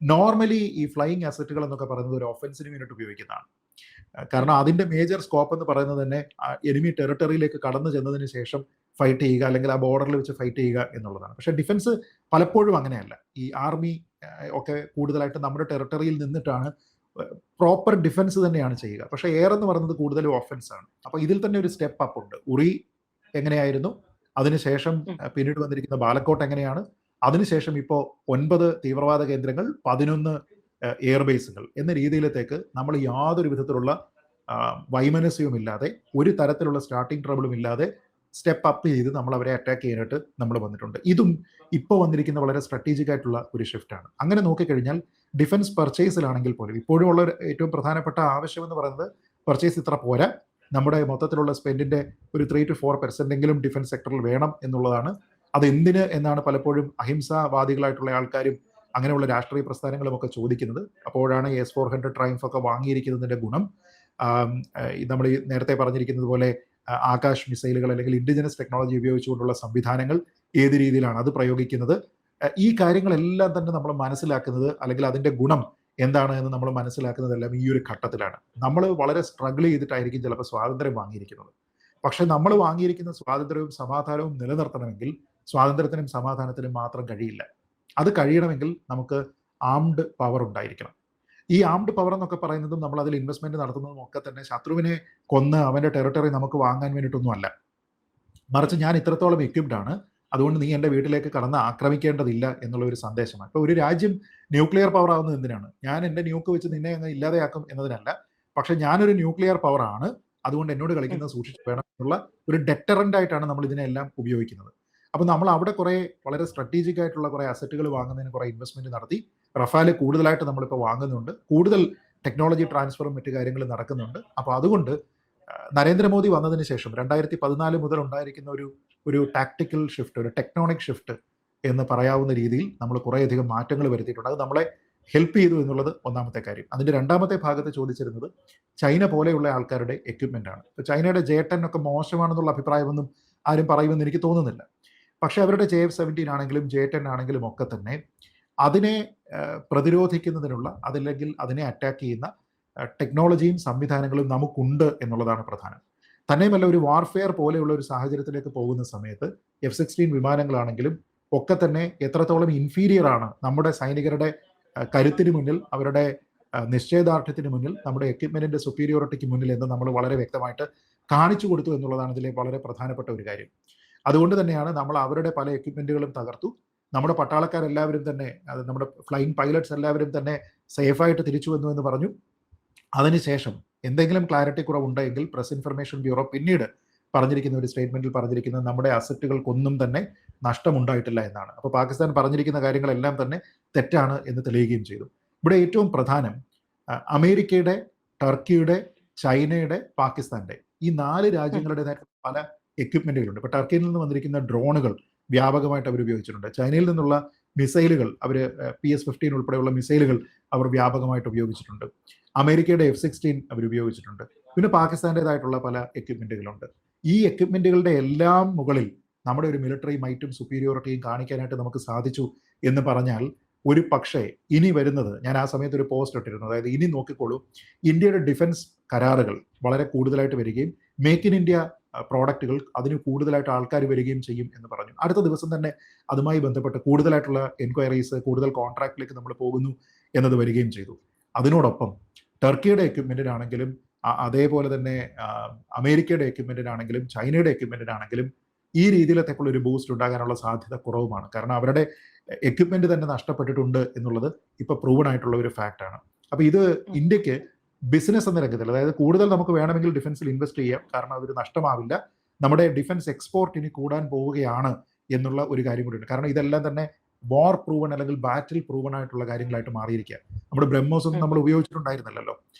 നോർമലി ഈ ഫ്ലൈയിങ് അസറ്റുകൾ എന്നൊക്കെ പറയുന്നത് ഒരു ഒഫൻസിന് വേണ്ടിയിട്ട് ഉപയോഗിക്കുന്നതാണ്. കാരണം അതിന്റെ മേജർ സ്കോപ്പ് എന്ന് പറയുന്നത് തന്നെ എനിമി ടെറിട്ടറിയിലേക്ക് കടന്നു ചെന്നതിന് ശേഷം ഫൈറ്റ് ചെയ്യുക, അല്ലെങ്കിൽ ആ ബോർഡറിൽ വെച്ച് ഫൈറ്റ് ചെയ്യുക എന്നുള്ളതാണ്. പക്ഷെ ഡിഫൻസ് പലപ്പോഴും അങ്ങനെയല്ല. ഈ ആർമി ഒക്കെ കൂടുതലായിട്ട് നമ്മുടെ ടെറിട്ടറിയിൽ നിന്നിട്ടാണ് പ്രോപ്പർ ഡിഫൻസ് തന്നെയാണ് ചെയ്യുക. പക്ഷേ എയർ എന്ന് പറയുന്നത് കൂടുതലും ഓഫൻസ് ആണ്. അപ്പോൾ ഇതിൽ തന്നെ ഒരു സ്റ്റെപ്പ് അപ്പ് ഉണ്ട്. ഉറി എങ്ങനെയായിരുന്നു, അതിനുശേഷം പിന്നീട് വന്നിരിക്കുന്ന ബാലക്കോട്ട് എങ്ങനെയാണ്, അതിനുശേഷം ഇപ്പോൾ 9 തീവ്രവാദ കേന്ദ്രങ്ങൾ, 11 എയർബേസുകൾ എന്ന രീതിയിലത്തേക്ക് നമ്മൾ യാതൊരു വിധത്തിലുള്ള വൈമനസ്യവും ഇല്ലാതെ, ഒരു തരത്തിലുള്ള സ്റ്റാർട്ടിംഗ് ട്രബിളും ഇല്ലാതെ സ്റ്റെപ്പ് അപ്പ് ചെയ്ത് നമ്മൾ അവരെ അറ്റാക്ക് ചെയ്യാനായിട്ട് നമ്മൾ വന്നിട്ടുണ്ട്. ഇതും ഇപ്പോൾ വന്നിരിക്കുന്ന വളരെ സ്ട്രാറ്റജിക് ആയിട്ടുള്ള ഒരു ഷിഫ്റ്റാണ്. അങ്ങനെ നോക്കിക്കഴിഞ്ഞാൽ ഡിഫൻസ് പർച്ചേസിലാണെങ്കിൽ പോലും ഇപ്പോഴും ഉള്ള ഏറ്റവും പ്രധാനപ്പെട്ട ആവശ്യം എന്ന് പറയുന്നത് പർച്ചേസ് ഇത്ര പോരാ, നമ്മുടെ മൊത്തത്തിലുള്ള സ്പെൻഡിൻ്റെ ഒരു 3 to 4% ഡിഫൻസ് സെക്ടറിൽ വേണം എന്നുള്ളതാണ്. അത് എന്തിന് എന്നാണ് പലപ്പോഴും അഹിംസാവാദികളായിട്ടുള്ള ആൾക്കാരും അങ്ങനെയുള്ള രാഷ്ട്രീയ പ്രസ്ഥാനങ്ങളും ഒക്കെ ചോദിക്കുന്നത്. അപ്പോഴാണ് S-400 ട്രയംഫ് ഒക്കെ വാങ്ങിയിരിക്കുന്നതിൻ്റെ ഗുണം. നമ്മൾ ഈ നേരത്തെ പറഞ്ഞിരിക്കുന്നത് പോലെ ആകാശ് മിസൈലുകൾ അല്ലെങ്കിൽ ഇൻഡിജിനസ് ടെക്നോളജി ഉപയോഗിച്ചുകൊണ്ടുള്ള സംവിധാനങ്ങൾ ഏത് രീതിയിലാണ് അത് പ്രയോഗിക്കുന്നത്, ഈ കാര്യങ്ങളെല്ലാം തന്നെ നമ്മൾ മനസ്സിലാക്കുന്നത് അല്ലെങ്കിൽ അതിൻ്റെ ഗുണം എന്താണ് എന്ന് നമ്മൾ മനസ്സിലാക്കുന്നതെല്ലാം ഈ ഒരു ഘട്ടത്തിലാണ്. നമ്മൾ വളരെ സ്ട്രഗിൾ ചെയ്തിട്ടായിരിക്കും ചിലപ്പോൾ സ്വാതന്ത്ര്യം വാങ്ങിയിരിക്കുന്നത്. പക്ഷെ നമ്മൾ വാങ്ങിയിരിക്കുന്ന സ്വാതന്ത്ര്യവും സമാധാനവും നിലനിർത്തണമെങ്കിൽ സ്വാതന്ത്ര്യത്തിനും സമാധാനത്തിനും മാത്രം കഴിയില്ല. അത് കഴിയണമെങ്കിൽ നമുക്ക് ആംഡ് പവർ ഉണ്ടായിരിക്കണം. ഈ ആംഡ് പവർ എന്നൊക്കെ പറയുന്നതും നമ്മൾ അതിൽ ഇൻവെസ്റ്റ്മെന്റ് നടത്തുന്നതും ഒക്കെ തന്നെ ശത്രുവിനെ കൊന്ന് അവന്റെ ടെറിട്ടറി നമുക്ക് വാങ്ങാൻ വേണ്ടിയിട്ടൊന്നുമല്ല. മറിച്ച് ഞാൻ ഇത്രത്തോളം എക്വിപ്ഡ് ആണ്, അതുകൊണ്ട് നീ എൻ്റെ വീട്ടിലേക്ക് കടന്ന് ആക്രമിക്കേണ്ടതില്ല എന്നുള്ള ഒരു സന്ദേശമാണ്. ഇപ്പോൾ ഒരു രാജ്യം ന്യൂക്ലിയർ പവർ ആവുന്നത് എന്തിനാണ്? ഞാൻ എൻ്റെ ന്യൂക്ക് വെച്ച് നിന്നെ അങ്ങ് ഇല്ലാതെയാക്കും എന്നതിനല്ല, പക്ഷെ ഞാനൊരു ന്യൂക്ലിയർ പവർ ആണ്, അതുകൊണ്ട് എന്നോട് കളിക്കുന്നത് സൂക്ഷിച്ച് വേണം എന്നുള്ള ഒരു ഡെറ്ററൻ്റ് ആയിട്ടാണ് നമ്മൾ ഇതിനെല്ലാം ഉപയോഗിക്കുന്നത്. അപ്പോൾ നമ്മൾ അവിടെ കുറേ വളരെ സ്ട്രാറ്റജിക് ആയിട്ടുള്ള കുറേ അസറ്റുകൾ വാങ്ങുന്നതിന് കുറേ ഇൻവെസ്റ്റ്മെന്റ് നടത്തി. റഫാല് കൂടുതലായിട്ട് നമ്മളിപ്പോൾ വാങ്ങുന്നുണ്ട്, കൂടുതൽ ടെക്നോളജി ട്രാൻസ്ഫറും മറ്റു കാര്യങ്ങളും നടക്കുന്നുണ്ട്. അപ്പോൾ അതുകൊണ്ട് നരേന്ദ്രമോദി വന്നതിന് ശേഷം 2014 മുതൽ ഉണ്ടായിരിക്കുന്ന ഒരു ടാക്ടിക്കൽ ഷിഫ്റ്റ്, ഒരു ടെക്നോണിക് ഷിഫ്റ്റ് എന്ന് പറയാവുന്ന രീതിയിൽ നമ്മൾ കുറേയധികം മാറ്റങ്ങൾ വരുത്തിയിട്ടുണ്ട്. അത് നമ്മളെ ഹെൽപ്പ് ചെയ്തു എന്നുള്ളത് ഒന്നാമത്തെ കാര്യം. അതിൻ്റെ രണ്ടാമത്തെ ഭാഗത്ത് ചോദിച്ചിരുന്നത് ചൈന പോലെയുള്ള ആൾക്കാരുടെ എക്വിപ്മെൻ്റ് ആണ്. ഇപ്പോൾ ചൈനയുടെ J-10 ഒക്കെ മോശമാണെന്നുള്ള അഭിപ്രായമൊന്നും ആരും പറയുമെന്ന് എനിക്ക് തോന്നുന്നില്ല. പക്ഷെ അവരുടെ JF-17 ആണെങ്കിലും J-10 ആണെങ്കിലും ഒക്കെ തന്നെ അതിനെ പ്രതിരോധിക്കുന്നതിനുള്ള, അതല്ലെങ്കിൽ അതിനെ അറ്റാക്ക് ചെയ്യുന്ന ടെക്നോളജിയും സംവിധാനങ്ങളും നമുക്കുണ്ട് എന്നുള്ളതാണ് പ്രധാനം. തന്നെയുമല്ല, ഒരു വാർഫെയർ പോലെയുള്ള ഒരു സാഹചര്യത്തിലേക്ക് പോകുന്ന സമയത്ത് F-16 വിമാനങ്ങളാണെങ്കിലും ഒക്കെ തന്നെ എത്രത്തോളം ഇൻഫീരിയർ ആണ് നമ്മുടെ സൈനികരുടെ കരുത്തിന് മുന്നിൽ, അവരുടെ നിശ്ചയദാർഢ്യത്തിന് മുന്നിൽ, നമ്മുടെ എക്വിപ്മെന്റിന്റെ സുപ്പീരിയോറിറ്റിക്ക് മുന്നിൽ എന്ന് നമ്മൾ വളരെ വ്യക്തമായിട്ട് കാണിച്ചു കൊടുത്തു എന്നുള്ളതാണ് ഇതിലെ വളരെ പ്രധാനപ്പെട്ട ഒരു കാര്യം. അതുകൊണ്ട് തന്നെയാണ് നമ്മൾ അവരുടെ പല എക്വിപ്മെന്റുകളും തകർത്തു. നമ്മുടെ പട്ടാളക്കാരെല്ലാവരും തന്നെ, അത് നമ്മുടെ ഫ്ലൈയിങ് പൈലറ്റ്സ് എല്ലാവരും തന്നെ സേഫായിട്ട് തിരിച്ചു വന്നു എന്ന് പറഞ്ഞു. അതിനുശേഷം എന്തെങ്കിലും ക്ലാരിറ്റി കുറവുണ്ടെങ്കിൽ പ്രസ് ഇൻഫർമേഷൻ ബ്യൂറോ പിന്നീട് പറഞ്ഞിരിക്കുന്ന ഒരു സ്റ്റേറ്റ്മെന്റിൽ പറഞ്ഞിരിക്കുന്നത് നമ്മുടെ അസറ്റുകൾക്കൊന്നും തന്നെ നഷ്ടമുണ്ടായിട്ടില്ല എന്നാണ്. അപ്പോൾ പാകിസ്ഥാൻ പറഞ്ഞിരിക്കുന്ന കാര്യങ്ങളെല്ലാം തന്നെ തെറ്റാണ് എന്ന് തെളിയുകയും ചെയ്തു. ഇവിടെ ഏറ്റവും പ്രധാനം അമേരിക്കയുടെ, ടർക്കിയുടെ, ചൈനയുടെ, പാകിസ്ഥാന്റെ ഈ 4 രാജ്യങ്ങളുടേതായിട്ടുള്ള പല എക്വിപ്മെന്റുകളുണ്ട്. ഇപ്പോൾ ടർക്കിയിൽ നിന്ന് വന്നിരിക്കുന്ന ഡ്രോണുകൾ വ്യാപകമായിട്ട് അവർ ഉപയോഗിച്ചിട്ടുണ്ട്. ചൈനയിൽ നിന്നുള്ള മിസൈലുകൾ, അവർ PS-15 ഉൾപ്പെടെയുള്ള മിസൈലുകൾ അവർ വ്യാപകമായിട്ട് ഉപയോഗിച്ചിട്ടുണ്ട്. അമേരിക്കയുടെ F-16 അവർ ഉപയോഗിച്ചിട്ടുണ്ട്. പിന്നെ പാകിസ്ഥാൻ്റെതായിട്ടുള്ള പല എക്വിപ്മെന്റുകളുണ്ട്. ഈ എക്വിപ്മെന്റുകളുടെ എല്ലാം മുകളിൽ നമ്മുടെ ഒരു മിലിറ്ററി മൈറ്റും സുപ്പീരിയോറിറ്റിയും കാണിക്കാനായിട്ട് നമുക്ക് സാധിച്ചു എന്ന് പറഞ്ഞാൽ, ഒരു പക്ഷേ ഇനി വരുന്നത്, ഞാൻ ആ സമയത്ത് ഒരു പോസ്റ്റ് ഇട്ടിരുന്നു, അതായത് ഇനി നോക്കിക്കോളൂ, ഇന്ത്യയുടെ ഡിഫൻസ് കരാറുകൾ വളരെ കൂടുതലായിട്ട് വരികയും മേക്ക് ഇൻ ഇന്ത്യ പ്രോഡക്റ്റുകൾ അതിന് കൂടുതലായിട്ട് ആൾക്കാർ വരികയും ചെയ്യും എന്ന് പറഞ്ഞു. അടുത്ത ദിവസം തന്നെ അതുമായി ബന്ധപ്പെട്ട് കൂടുതലായിട്ടുള്ള എൻക്വയറീസ്, കൂടുതൽ കോൺട്രാക്റ്റിലേക്ക് നമ്മൾ പോകുന്നു എന്നത് വരികയും ചെയ്തു. അതിനോടൊപ്പം ടർക്കിയുടെ എക്വിപ്മെന്റിനാണെങ്കിലും അതേപോലെ തന്നെ അമേരിക്കയുടെ എക്വിപ്മെന്റിനാണെങ്കിലും ചൈനയുടെ എക്വിപ്മെന്റിനാണെങ്കിലും ഈ രീതിയിലത്തേക്കുള്ള ഒരു ബൂസ്റ്റ് ഉണ്ടാകാനുള്ള സാധ്യത കുറവുമാണ്. കാരണം അവരുടെ എക്വിപ്മെന്റ് തന്നെ നഷ്ടപ്പെട്ടിട്ടുണ്ട് എന്നുള്ളത് ഇപ്പോൾ പ്രൂവൺ ആയിട്ടുള്ള ഒരു ഫാക്റ്റാണ്. അപ്പോൾ ഇത് ഇന്ത്യക്ക് ബിസിനസ് എന്ന രംഗത്തിൽ, അതായത് കൂടുതൽ നമുക്ക് വേണമെങ്കിൽ ഡിഫൻസിൽ ഇൻവെസ്റ്റ് ചെയ്യാം, കാരണം അതൊരു നഷ്ടമാവില്ല. നമ്മുടെ ഡിഫൻസ് എക്സ്പോർട്ട് ഇനി കൂടാൻ പോവുകയാണ് എന്നുള്ള ഒരു കാര്യം കൂടിയുണ്ട്. കാരണം ഇതെല്ലാം തന്നെ വാർ പ്രൂവൺ അല്ലെങ്കിൽ ബാറ്റിൽ പ്രൂവൺ ആയിട്ടുള്ള കാര്യങ്ങളായിട്ട് മാറിയിരിക്കുക. നമ്മുടെ ബ്രഹ്മോസ് ഒന്നും നമ്മൾ ഉപയോഗിച്ചിട്ടുണ്ടായിരുന്നല്ലോ.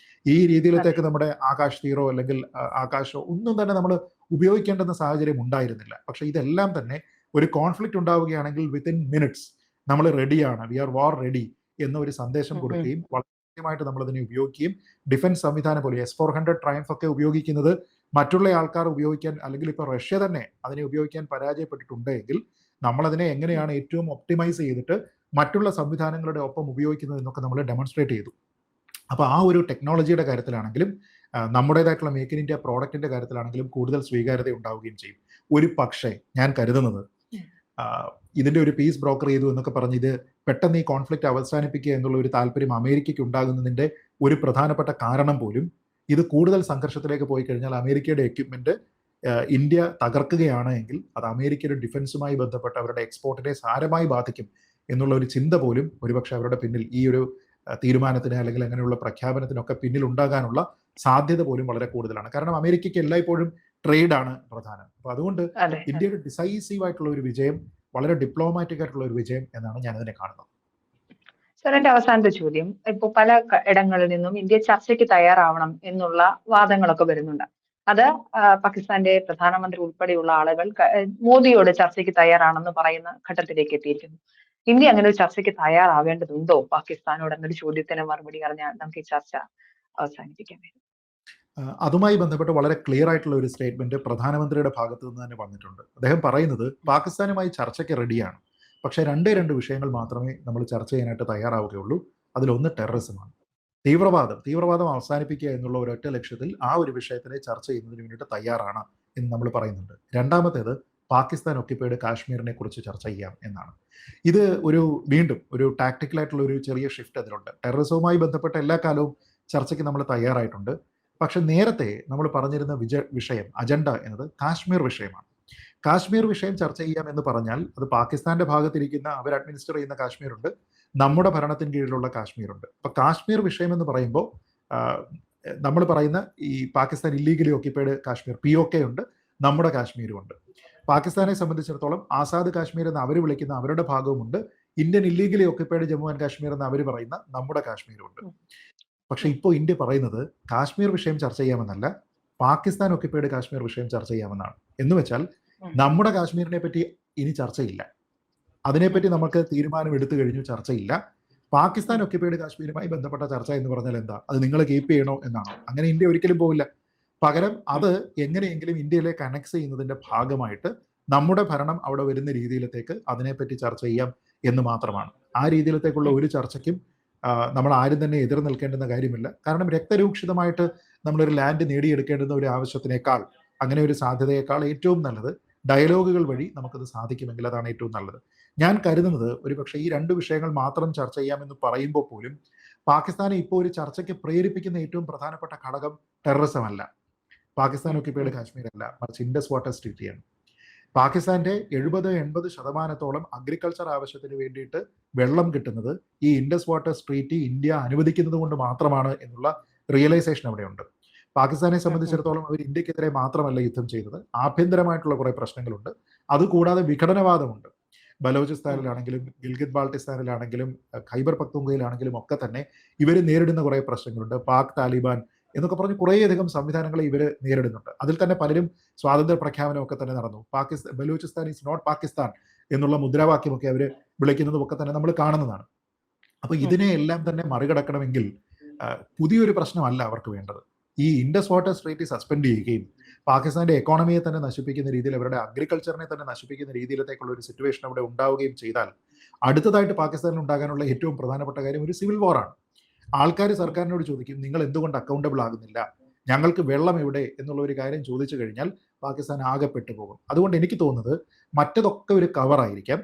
ഈ രീതിയിലത്തേക്ക് നമ്മുടെ ആകാശ് തീറോ അല്ലെങ്കിൽ ആകാശോ ഒന്നും തന്നെ നമ്മൾ ഉപയോഗിക്കേണ്ടുന്ന സാഹചര്യം ഉണ്ടായിരുന്നില്ല. പക്ഷെ ഇതെല്ലാം തന്നെ ഒരു കോൺഫ്ലിക്റ്റ് ഉണ്ടാവുകയാണെങ്കിൽ വിത്തിൻ മിനിറ്റ്സ് നമ്മൾ റെഡിയാണ്, വി ആർ വാർ റെഡി എന്ന ഒരു സന്ദേശം കൊടുക്കുകയും കൃത്യമായിട്ട് നമ്മൾ അതിനെ ഉപയോഗിക്കുകയും ഡിഫൻസ് സംവിധാനം പോലെ S-400 ട്രയംഫ് ഒക്കെ ഉപയോഗിക്കുന്നത് മറ്റുള്ള ആൾക്കാർ ഉപയോഗിക്കാൻ, അല്ലെങ്കിൽ ഇപ്പോൾ റഷ്യ തന്നെ അതിനെ ഉപയോഗിക്കാൻ പരാജയപ്പെട്ടിട്ടുണ്ടെങ്കിൽ നമ്മളതിനെ എങ്ങനെയാണ് ഏറ്റവും ഒപ്റ്റിമൈസ് ചെയ്തിട്ട് മറ്റുള്ള സംവിധാനങ്ങളുടെ ഒപ്പം ഉപയോഗിക്കുന്നത് എന്നൊക്കെ നമ്മൾ ഡെമോൺസ്ട്രേറ്റ് ചെയ്തു. അപ്പോൾ ആ ഒരു ടെക്നോളജിയുടെ കാര്യത്തിലാണെങ്കിലും നമ്മുടേതായിട്ടുള്ള മേക്ക് ഇൻ ഇന്ത്യ പ്രോഡക്റ്റിന്റെ കാര്യത്തിലാണെങ്കിലും കൂടുതൽ സ്വീകാര്യത ഉണ്ടാവുകയും ചെയ്യും. ഒരു പക്ഷേ ഞാൻ കരുതുന്നത് ഇതിന്റെ ഒരു പീസ് ബ്രോക്കർ ചെയ്തു എന്നൊക്കെ പറഞ്ഞ് ഇത് പെട്ടെന്ന് ഈ കോൺഫ്ലിക്റ്റ് അവസാനിപ്പിക്കുക എന്നുള്ള ഒരു താല്പര്യം അമേരിക്കയ്ക്ക് ഉണ്ടാകുന്നതിന്റെ ഒരു പ്രധാനപ്പെട്ട കാരണം പോലും ഇത് കൂടുതൽ സംഘർഷത്തിലേക്ക് പോയി കഴിഞ്ഞാൽ അമേരിക്കയുടെ എക്യുപ്മെന്റ് ഇന്ത്യ തകർക്കുകയാണ് എങ്കിൽ അത് അമേരിക്കയുടെ ഡിഫൻസുമായി ബന്ധപ്പെട്ട അവരുടെ എക്സ്പോർട്ടിനെ സാരമായി ബാധിക്കും എന്നുള്ള ഒരു ചിന്ത പോലും ഒരുപക്ഷെ അവരുടെ പിന്നിൽ ഈ ഒരു തീരുമാനത്തിന് അല്ലെങ്കിൽ അങ്ങനെയുള്ള പ്രഖ്യാപനത്തിനൊക്കെ പിന്നിൽ ഉണ്ടാകാനുള്ള സാധ്യത പോലും വളരെ കൂടുതലാണ്. കാരണം അമേരിക്കയ്ക്ക് എല്ലായ്പ്പോഴും ട്രേഡാണ് പ്രധാനം. അപ്പൊ അതുകൊണ്ട് ഇന്ത്യയുടെ ഡിസൈസീവ് ആയിട്ടുള്ള ഒരു വിജയം, വളരെ ഡിപ്ലോമാറ്റിക് ആയിട്ടുള്ള ഒരു വിജയം എന്നാണ് ഞാനതിനെ കാണുന്നത്. സർ, എന്റെ അവസാനത്തെ ചോദ്യം, ഇപ്പോൾ പല ഇടങ്ങളിൽ നിന്നും ഇന്ത്യ ചർച്ചയ്ക്ക് തയ്യാറാവണം എന്നുള്ള വാദങ്ങളൊക്കെ വരുന്നുണ്ട്. അത് പാകിസ്ഥാന്റെ പ്രധാനമന്ത്രി ഉൾപ്പെടെയുള്ള ആളുകൾ മോദിയോട് ചർച്ചയ്ക്ക് തയ്യാറാണെന്ന് പറയുന്ന ഘട്ടത്തിലേക്ക് എത്തിയിരിക്കുന്നു. ഇന്ത്യ അങ്ങനെ ഒരു ചർച്ചയ്ക്ക് തയ്യാറാവേണ്ടതുണ്ടോ പാകിസ്ഥാനോട് എന്നൊരു ചോദ്യത്തിന് മറുപടി പറഞ്ഞാൽ നമുക്ക് ഈ ചർച്ച അവസാനിപ്പിക്കാൻ പറ്റും. അതുമായി ബന്ധപ്പെട്ട് വളരെ ക്ലിയർ ആയിട്ടുള്ള ഒരു സ്റ്റേറ്റ്മെന്റ് പ്രധാനമന്ത്രിയുടെ ഭാഗത്ത് നിന്ന് തന്നെ വന്നിട്ടുണ്ട്. അദ്ദേഹം പറയുന്നത് പാകിസ്ഥാനുമായി ചർച്ചയ്ക്ക് റെഡിയാണ്, പക്ഷേ രണ്ട് വിഷയങ്ങൾ മാത്രമേ നമ്മൾ ചർച്ച ചെയ്യാനായിട്ട് തയ്യാറാവുകയുള്ളൂ. അതിലൊന്ന് ടെററിസമാണ്, തീവ്രവാദം അവസാനിപ്പിക്കുക എന്നുള്ള ഒരൊറ്റ ലക്ഷ്യത്തിൽ ആ ഒരു വിഷയത്തിനെ ചർച്ച ചെയ്യുന്നതിന് വേണ്ടിയിട്ട് തയ്യാറാണ് എന്ന് നമ്മൾ പറയുന്നുണ്ട്. രണ്ടാമത്തേത് പാകിസ്ഥാൻ ഒക്യുപ്പൈഡ് കാശ്മീരിനെ കുറിച്ച് ചർച്ച ചെയ്യാം എന്നാണ്. ഇത് വീണ്ടും ഒരു ടാക്ടിക്കലായിട്ടുള്ള ഒരു ചെറിയ ഷിഫ്റ്റ് അതിലുണ്ട്. ടെററിസവുമായി ബന്ധപ്പെട്ട എല്ലാ കാലവും ചർച്ചയ്ക്ക് നമ്മൾ തയ്യാറായിട്ടുണ്ട്. പക്ഷെ നേരത്തെ നമ്മൾ പറഞ്ഞിരുന്ന വിഷയം, അജണ്ട എന്നത് കാശ്മീർ വിഷയമാണ്. കാശ്മീർ വിഷയം ചർച്ച ചെയ്യാം എന്ന് പറഞ്ഞാൽ അത് പാകിസ്ഥാന്റെ ഭാഗത്തിരിക്കുന്ന, അവർ അഡ്മിനിസ്റ്റർ ചെയ്യുന്ന കാശ്മീരുണ്ട്, നമ്മുടെ ഭരണത്തിന് കീഴിലുള്ള കാശ്മീരുണ്ട്. അപ്പൊ കാശ്മീർ വിഷയം എന്ന് പറയുമ്പോൾ നമ്മൾ പറയുന്ന ഈ Pakistan illegally occupied Kashmir POK ഉണ്ട്, നമ്മുടെ കാശ്മീരും ഉണ്ട്. പാകിസ്ഥാനെ സംബന്ധിച്ചിടത്തോളം ആസാദ് കാശ്മീർ എന്ന് അവർ വിളിക്കുന്ന അവരുടെ ഭാഗവുമുണ്ട്, Indian illegally occupied Jammu and Kashmir എന്ന് അവർ പറയുന്ന നമ്മുടെ കാശ്മീരും ഉണ്ട്. പക്ഷെ ഇപ്പോൾ ഇന്ത്യ പറയുന്നത് കാശ്മീർ വിഷയം ചർച്ച ചെയ്യാമെന്നല്ല, പാകിസ്ഥാൻ ഒക്യുപ്പൈഡ് കാശ്മീർ വിഷയം ചർച്ച ചെയ്യാമെന്നാണ്. എന്ന് വെച്ചാൽ നമ്മുടെ കാശ്മീരിനെ പറ്റി ഇനി ചർച്ചയില്ല, അതിനെപ്പറ്റി നമുക്ക് തീരുമാനം എടുത്തു കഴിഞ്ഞു, ചർച്ചയില്ല. പാകിസ്ഥാൻ ഒക്യുപ്പൈഡ് കാശ്മീരുമായി ബന്ധപ്പെട്ട ചർച്ച എന്ന് പറഞ്ഞാൽ എന്താ, അത് നിങ്ങൾ കീപ്പ് ചെയ്യണോ എന്നാണോ? അങ്ങനെ ഇന്ത്യ ഒരിക്കലും പോവില്ല. പകരം അത് എങ്ങനെയെങ്കിലും ഇന്ത്യയിലേക്ക് കണക്ട് ചെയ്യുന്നതിന്റെ ഭാഗമായിട്ട് നമ്മുടെ ഭരണം അവിടെ വരുന്ന രീതിയിലത്തേക്ക് അതിനെപ്പറ്റി ചർച്ച ചെയ്യാം എന്ന് മാത്രമാണ്. ആ രീതിയിലത്തേക്കുള്ള ഒരു ചർച്ചയ്ക്കും നമ്മൾ ആരും തന്നെ എതിർ നിൽക്കേണ്ടുന്ന കാര്യമില്ല. കാരണം രക്തരൂക്ഷിതമായിട്ട് നമ്മളൊരു ലാൻഡ് നേടിയെടുക്കേണ്ടുന്ന ഒരു ആവശ്യത്തിനേക്കാൾ, അങ്ങനെ ഒരു സാധ്യതയേക്കാൾ ഏറ്റവും നല്ലത് ഡയലോഗുകൾ വഴി നമുക്കത് സാധിക്കുമെങ്കിൽ അതാണ് ഏറ്റവും നല്ലത്. ഞാൻ കരുതുന്നത് ഒരുപക്ഷെ ഈ രണ്ട് വിഷയങ്ങൾ മാത്രം ചർച്ച ചെയ്യാമെന്ന് പറയുമ്പോൾ പോലും പാകിസ്ഥാനെ ഇപ്പോൾ ഒരു ചർച്ചയ്ക്ക് പ്രേരിപ്പിക്കുന്ന ഏറ്റവും പ്രധാനപ്പെട്ട ഘടകം ടെററിസം അല്ല, പാകിസ്ഥാൻ ഒക്യുപ്പൈഡ് കാശ്മീർ അല്ല, മറിച്ച് ഇൻഡസ് വാട്ടർ ട്രീറ്റിയാണ്. പാകിസ്ഥാന്റെ 70-80% അഗ്രികൾച്ചർ ആവശ്യത്തിന് വേണ്ടിയിട്ട് വെള്ളം കിട്ടുന്നത് ഈ ഇൻഡസ് വാട്ടർ ട്രീറ്റി ഇന്ത്യ അനുവദിക്കുന്നത് കൊണ്ട് മാത്രമാണ് എന്നുള്ള റിയലൈസേഷൻ അവിടെയുണ്ട്. പാകിസ്ഥാനെ സംബന്ധിച്ചിടത്തോളം അവർ ഇന്ത്യക്കെതിരെ മാത്രമല്ല യുദ്ധം ചെയ്തത്, ആഭ്യന്തരമായിട്ടുള്ള കുറെ പ്രശ്നങ്ങളുണ്ട്. അതുകൂടാതെ വിഘടനവാദമുണ്ട്. ബലോചിസ്ഥാനിലാണെങ്കിലും ഗിൽഗിത് ബാൾട്ടിസ്ഥാനിലാണെങ്കിലും ഖൈബർ പക്തൂങ്കയിലാണെങ്കിലും ഒക്കെ തന്നെ ഇവർ നേരിടുന്ന കുറെ പ്രശ്നങ്ങളുണ്ട്. പാക് താലിബാൻ എന്നൊക്കെ പറഞ്ഞ് കുറേയധികം സംവിധാനങ്ങളെ ഇവർ നേരിടുന്നുണ്ട്. അതിൽ തന്നെ പലരും സ്വാതന്ത്ര്യ പ്രഖ്യാപനമൊക്കെ തന്നെ നടന്നു. ബലൂചിസ്ഥാൻ ഈസ് നോട്ട് പാകിസ്ഥാൻ എന്നുള്ള മുദ്രാവാക്യമൊക്കെ അവർ വിളിക്കുന്നതും ഒക്കെ തന്നെ നമ്മൾ കാണുന്നതാണ്. അപ്പൊ ഇതിനെ എല്ലാം തന്നെ മറികടക്കണമെങ്കിൽ പുതിയൊരു പ്രശ്നമല്ല അവർക്ക് വേണ്ടത്. ഈ ഇൻഡസ് വാട്ടർ ട്രീറ്റി സസ്പെൻഡ് ചെയ്യുകയും പാകിസ്ഥാന്റെ എക്കോണമിയെ തന്നെ നശിപ്പിക്കുന്ന രീതിയിൽ, അവരുടെ അഗ്രികൾച്ചറിനെ തന്നെ നശിപ്പിക്കുന്ന രീതിയിലത്തേക്കുള്ള ഒരു സിറ്റുവേഷൻ അവിടെ ഉണ്ടാവുകയും ചെയ്താൽ അടുത്തതായിട്ട് പാകിസ്ഥാനിൽ ഉണ്ടാകാനുള്ള ഏറ്റവും പ്രധാനപ്പെട്ട കാര്യം ഒരു സിവിൽ വാറാണ്. ആൾക്കാർ സർക്കാരിനോട് ചോദിക്കും, നിങ്ങൾ എന്തുകൊണ്ട് അക്കൗണ്ടബിൾ ആകുന്നില്ല, ഞങ്ങൾക്ക് വെള്ളം എവിടെ എന്നുള്ള ഒരു കാര്യം ചോദിച്ചു കഴിഞ്ഞാൽ പാകിസ്ഥാൻ ആകെ പെട്ടുപോകും. അതുകൊണ്ട് എനിക്ക് തോന്നുന്നത് മറ്റതൊക്കെ ഒരു കവറായിരിക്കാം,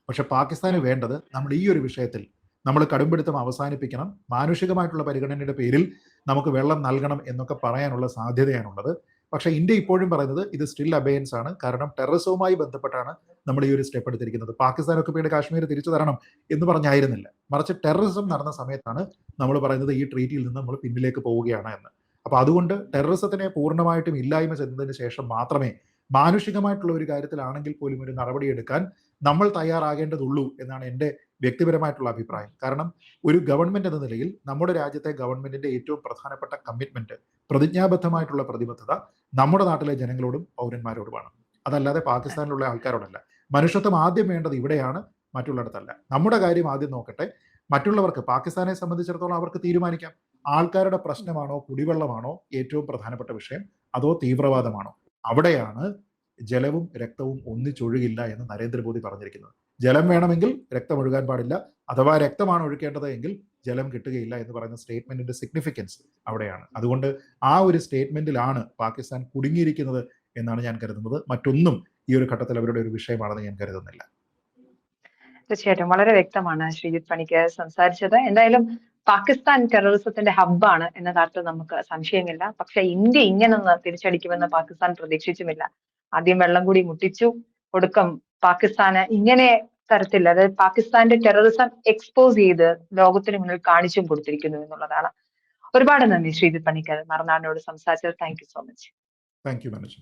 പക്ഷെ പാകിസ്ഥാന് വേണ്ടത് നമ്മൾ ഈ ഒരു വിഷയത്തിൽ നമ്മൾ കടുംപിടുത്തം അവസാനിപ്പിക്കണം, മാനുഷികമായിട്ടുള്ള പരിഗണനയുടെ പേരിൽ നമുക്ക് വെള്ളം നൽകണം എന്നൊക്കെ പറയാനുള്ള സാധ്യതയാണുള്ളത്. പക്ഷെ ഇന്ത്യ ഇപ്പോഴും പറയുന്നത് ഇത് സ്റ്റിൽ അബയൻസ് ആണ്. കാരണം ടെററിസവുമായി ബന്ധപ്പെട്ടാണ് നമ്മൾ ഈ ഒരു സ്റ്റെപ്പ് എടുത്തിരിക്കുന്നത്. പാകിസ്ഥാൻ ഒക്യുപ്പൈഡ് കാശ്മീർ തിരിച്ചു തരണം എന്ന് പറഞ്ഞായിരുന്നില്ല, മറിച്ച് ടെററിസം നടന്ന സമയത്താണ് നമ്മൾ പറയുന്നത് ഈ ട്രീറ്റിയിൽ നിന്ന് നമ്മൾ പിന്നിലേക്ക് പോവുകയാണ് എന്ന്. അപ്പൊ അതുകൊണ്ട് ടെററിസത്തിനെ പൂർണ്ണമായിട്ടും ഇല്ലായ്മ ചെയ്യുന്നതിന് ശേഷം മാത്രമേ മാനുഷികമായിട്ടുള്ള ഒരു കാര്യത്തിലാണെങ്കിൽ പോലും ഒരു നടപടിയെടുക്കാൻ നമ്മൾ തയ്യാറാകേണ്ടതുള്ളൂ എന്നാണ് എൻ്റെ വ്യക്തിപരമായിട്ടുള്ള അഭിപ്രായം. കാരണം ഒരു ഗവൺമെന്റ് എന്ന നിലയിൽ നമ്മുടെ രാജ്യത്തെ ഗവൺമെന്റിന്റെ ഏറ്റവും പ്രധാനപ്പെട്ട കമ്മിറ്റ്മെന്റ്, പ്രതിജ്ഞാബദ്ധമായിട്ടുള്ള പ്രതിബദ്ധത നമ്മുടെ നാട്ടിലെ ജനങ്ങളോടും പൗരന്മാരോടുമാണ്, അതല്ലാതെ പാകിസ്ഥാനിലുള്ള ആൾക്കാരോടല്ല. മനുഷ്യത്വം ആദ്യം വേണ്ടത് ഇവിടെയാണ്, മറ്റുള്ളിടത്തല്ല. നമ്മുടെ കാര്യം ആദ്യം നോക്കട്ടെ. മറ്റുള്ളവർക്ക്, പാകിസ്ഥാനെ സംബന്ധിച്ചിടത്തോളം അവർക്ക് തീരുമാനിക്കാം, ആൾക്കാരുടെ പ്രശ്നമാണോ കുടിവെള്ളമാണോ ഏറ്റവും പ്രധാനപ്പെട്ട വിഷയം, അതോ തീവ്രവാദമാണോ? അവിടെയാണ് ജലവും രക്തവും ഒന്നിച്ചൊഴുകില്ല എന്ന് നരേന്ദ്രമോദി പറഞ്ഞിരിക്കുന്നത്. ജലം വേണമെങ്കിൽ രക്തം ഒഴുകാൻ പാടില്ല, അഥവാ രക്തമാണ് ഒഴുകേണ്ടത് എങ്കിൽ ജലം കിട്ടുകയില്ല എന്ന് പറയുന്ന സ്റ്റേറ്റ്മെന്റിന്റെ സിഗ്നിഫിക്കൻസ് അവിടെയാണ്. അതുകൊണ്ട് ആ ഒരു സ്റ്റേറ്റ്മെന്റിലാണ് പാകിസ്ഥാൻ കുടുങ്ങിയിരിക്കുന്നത് എന്നാണ് ഞാൻ കരുതുന്നത്. മറ്റൊന്നും ഈ ഒരു ഘട്ടത്തിൽ അവരുടെ ഒരു വിഷയമാണെന്ന് ഞാൻ കരുതുന്നില്ല. തീർച്ചയായിട്ടും വളരെ വ്യക്തമാണ് ശ്രീജിത്ത് പണിക്കർ സംസാരിച്ചത്. എന്തായാലും പാകിസ്ഥാൻ ടെററിസത്തിന്റെ ഹബ്ബാണ് എന്ന കാര്യത്തിൽ നമുക്ക് സംശയമില്ല. പക്ഷെ ഇന്ത്യ ഇങ്ങനൊന്ന് തിരിച്ചടിക്കുമെന്ന് പാകിസ്ഥാൻ പ്രതീക്ഷിച്ചുമില്ല. ആദ്യം വെള്ളം കൂടി മുട്ടിച്ചു, ഒടുക്കം പാകിസ്ഥാന് ഇങ്ങനെ തരത്തിൽ, അതായത് പാകിസ്ഥാന്റെ ടെററിസം എക്സ്പോസ് ചെയ്ത് ലോകത്തിന് മുന്നിൽ കാണിച്ചും കൊടുത്തിരിക്കുന്നു എന്നുള്ളതാണ്. ഒരുപാട് നന്ദി ശ്രീജിത്ത് പണിക്കർ മറുനാടിനോട് സംസാരിച്ചത്. Thank you so much. Thank you Manoj.